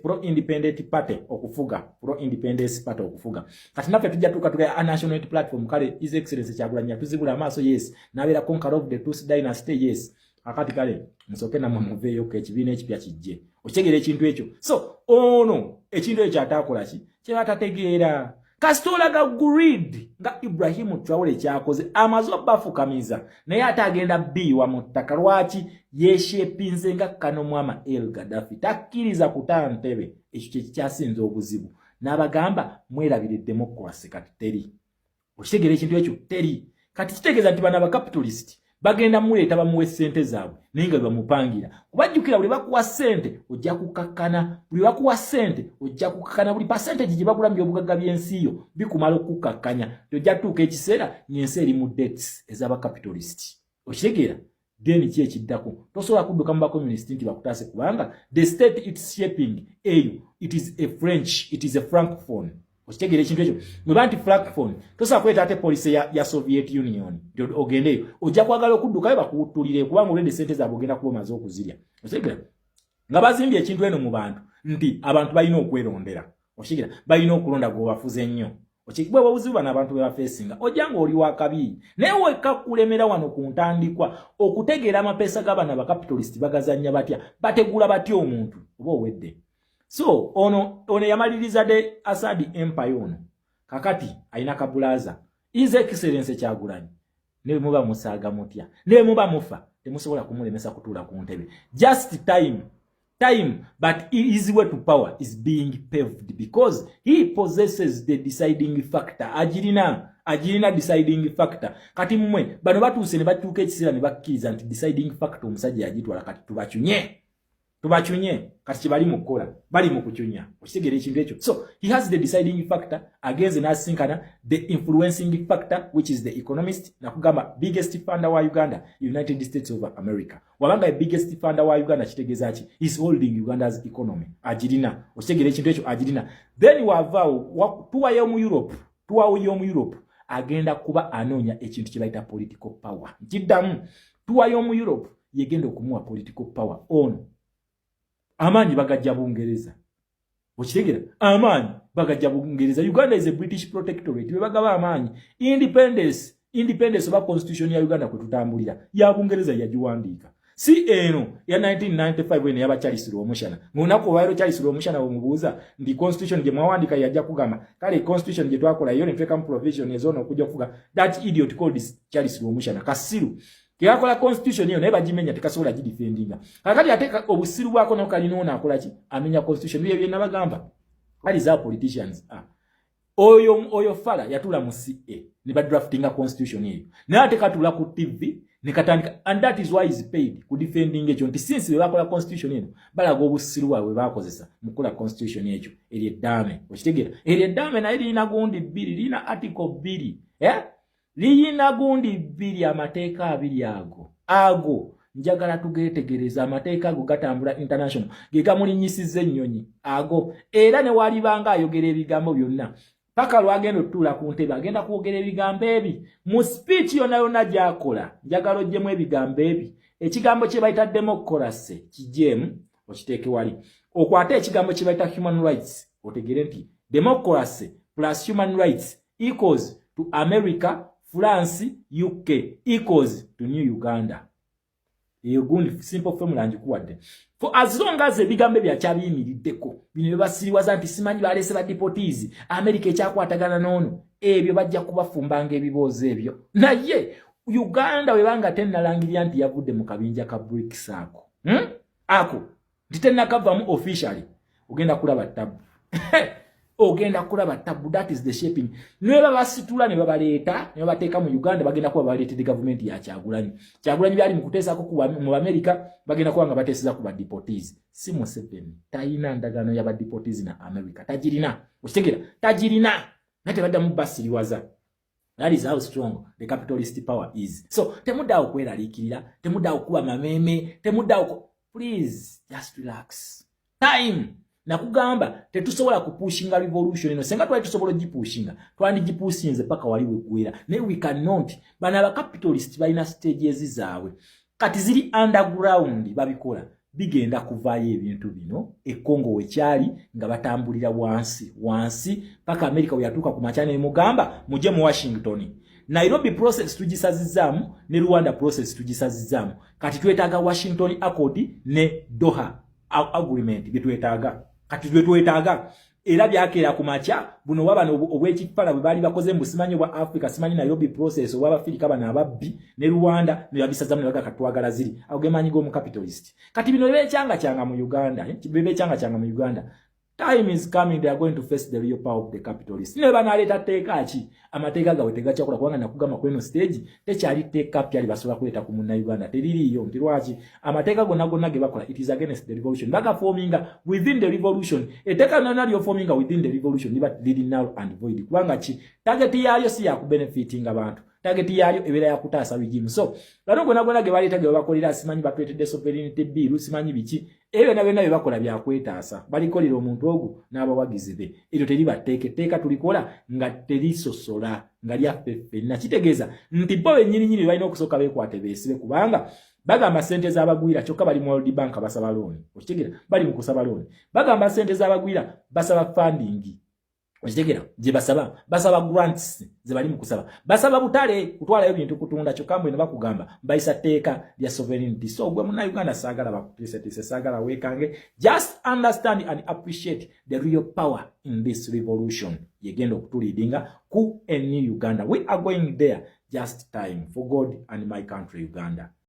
pro-independent party okufuga pro-independence party okufuga. Kati nafe tujja tuka a National Unity Platform kale His Excellency Kyagulanyi tuzibula amaaso yes nabeera conqueror of the Tutsi dynasty yes akati kale musoke namwe muveeyo ko ekibiina ekipya kijje okitegeera ekintu ekyo. So ono ekintu ekyo atakola ki kye batategeera kasitola ga greed nga Ibrahim Traore kyakoze amazo bafukamiza naye atagenda biwa mu ttaka lwaki yeshepinze nga kano mwama El Gaddafi takkiriza kutaya ntebe ekyo kyasinze obuzibu n'abagamba mwerabire democracy kati teri okitegeera ekintu ekyo teri kati kitegeeza nti bana ba capitalist bagenda muleeta bamuwe ssente zaabwe naye nga bamupangira kubajjukira buli bakuwa ssente ojja kukakkana buli percentage gye bagulamu obugagga by'ensi yo bikumala okukakkanya tojja tuuka ekiseera ng'ensi eri mu debts ez'abakapitalist okitegeera then ki ekiddako tosobola kudduka mu bakommunist nti bakutaase kubanga the state it's shaping eyo it is a francophone okitegeera ekintu ekyo mweba nti francophone tosobola kuleeta ate police ya Soviet Union ogendeyo ojja kwagala okuddukayo bakuwuttulire kubanga olwedde ssente zaabwe ogenda kuba omaze okuzirya okitegeera nga bazimbye ekintu eno mu bantu nti abantu balina okwerondera okitegeera balina okulonda gwebafuze ennyo bwe babuzibu bano abantu be bafeesinga ojja ng'oli wakabi naye wekka kulemera wano ku ntandikwa okutegeera amapeesa g'abana bakapitalist bagazannya batya bategula batya omuntu oba owedde. So ono yamaliriza de Assad empire ono kakati aina kabulaza His Excellency Kyagulanyi ne muba musaaga mutya ne muba mufa temusobola kumulemesa kutuula ku ntebe just time but his way to power is being paved because he possesses the deciding factor ajirina deciding factor kati mmwe bano batuuse ne batuuka ekiseera ne bakkiriza nti deciding factor omusajja yagitwala kati tubachunye kati bali mukola bali mukuchunya okitegeera ekintu ekyo. So he has the deciding factor against n'asinkana the influencing factor which is the economist nakugamba biggest funder wa Uganda United States of America wabanga biggest funder wa Uganda kitegeeza ki is holding Uganda's economy ajirina okitegeera ekintu ekyo ajirina then wavaawo tuwayo mu Europe agenda kuba anoonya ekintu kye bayita political power nkiddamu tuwayo mu Europe yegenda okumuwa political power ono amaanyi bagajja Bungereza okitegeera amaanyi bagajja Bungereza. Uganda is a British protectorate bagaba amaanyi independence oba constitution ya Uganda kwe tutambulira ya Bungereza yagiwandiika si eno ya 1995 eno yaba Charles Rwomushana ng'onaku olwairo Charles Rwomushana omubuuza ndi constitution gye mwawandika yajja kugamba kale constitution gye twakola yo ne twekamu provision ezono okujja kufuga that idiot called Charles Rwomushana kasiru yakola constitution hiyo naye bagimenya tekasobola gidefendinga kakati ateka obusiru bwako nokalina ona akola ki amenya constitution bye nabagamba ali za politicians oyo fala yatula mu CA ne ba draftinga constitution eyo naye ate katula ku TV ne katandika, and that is why is paid ku defending ekyo nti since bakola constitution eno balaga obusiru bwe bakozesa mu kola constitution ekyo eri eddame okitegera eri eddame naye lina gundi 2 lina article 2 lina gundi 2 amateeka 2 ago njagala tugetegereza amateeka ago gatambula international gegamulinyisize ennyonyi ago era ne walibanga ayogera ebigambo byonna paka lwagenda otula ku ntebe agenda kwogera ebigambo ebi mu speech yonna gyakola njagala ogyemu ebigambo ebi ekigambo kye bayita democracy kijemu okiteeke wali okwate ekigambo kye bayita human rights otegere nti democracy plus human rights equals to America, France, UK equals to New Uganda. Iyo gundi simple formula njikuwadde. For as long as ebigambo byakyabiymiriddeko bino basiriwaza nti simanyi balese ba deportees America ekyakwatagana n'ono ebyo bajja kubafumbanga ebiboozo ebyo naye Uganda webanga tennalangirya nti yavudde mu kabinja ka BRICS ako ako titennakavamu officially ogenda kulaba tabu ogenda kulaba tabu. That is the shaping. Nweba basitula ne babaleeta ne bateeka mu Uganda bagenda kuba baleetedde government ya Kyagulanyi. Kyagulanyi byali mu kuteesako mu America bagenda kuba nga bateeseza ku ba deportees. Si Museveni tayina ndagano ya ba deportees na America tajirina. Okitegera tajirina nate badda mu basiriwaza. That is how strong the capitalist power is. So temudda okweraliikirira, temudda okuba mameme, temudda please just relax. Time nakugamba tetusobola kupushinga revolution eno senga twali tusobola gipushinga twandi gipushinze paka wali wegwera ne we cannot bana aba capitalist balina stages zaabwe kati ziri underground babikola bigenda kuvayo ebintu bino ekongo wekyali nga batambulira wansi paka America yatuka ku machane mugamba muje mu Washington. Nairobi process tugisazizaamu ne Rwanda process tugisazizaamu kati twetaaga Washington Accord ne Doha agreement bitwetaaga kati twetaaga era byakera ku macha buno wabano obwekipala bwe bali bakoze mu simanyi wa Africa simanyi Nairobi process oba Africa bana ababbi ne Rwanda ne babisazamu ne bakatwagala ziri agemanyi go mu capitalist kati bino bebe mu Uganda bebe cyanga mu Uganda. Time is coming, they are going to face the real power of the capitalists. Ne banaleta teeka ki amateeka gawe tegakyakola kubanga nakugamba kweno stage tekyali teeka pyali basobola kuleta ku munna Uganda teririyo nti lwaki amateeka gonna ge bakola it is against the revolution baga forming within the revolution eteka nalyo forming within the revolution liba lili null and void kubanga ki target yayo si ya ku benefiting abantu target yayo ebera ya kutaasa regime. So lano gonna ge baleta ge bakolera simanyi batwetedde sovereignty bill simanyi biki ebyo nabyo bakola bya kwetaasa balikolera omuntu ogu n'abawagizi be ebyo teribateeka tulikola nga terisosola nga lyaffe nakitegeeza nti bo bennyini balina okusooka beekwate beesibe kubanga bagamba sente z'abagwira kyokka bali mu World Bank basaba looni okitegera bali mu kusaba looni bagamba sente z'abagwira basaba funding okitegera gye basaba grants ze bali mu kusaba basaba butale kutwalayo bintu kutunda kyokka mbwe ne bakugamba bayisa teeka lya sovereignty. So gwe muna Uganda saagala bakutise saagala weekange just understand and appreciate the real power in this revolution yegenda okutuleadinga ku a new Uganda. We are going there, just time for God and my country Uganda.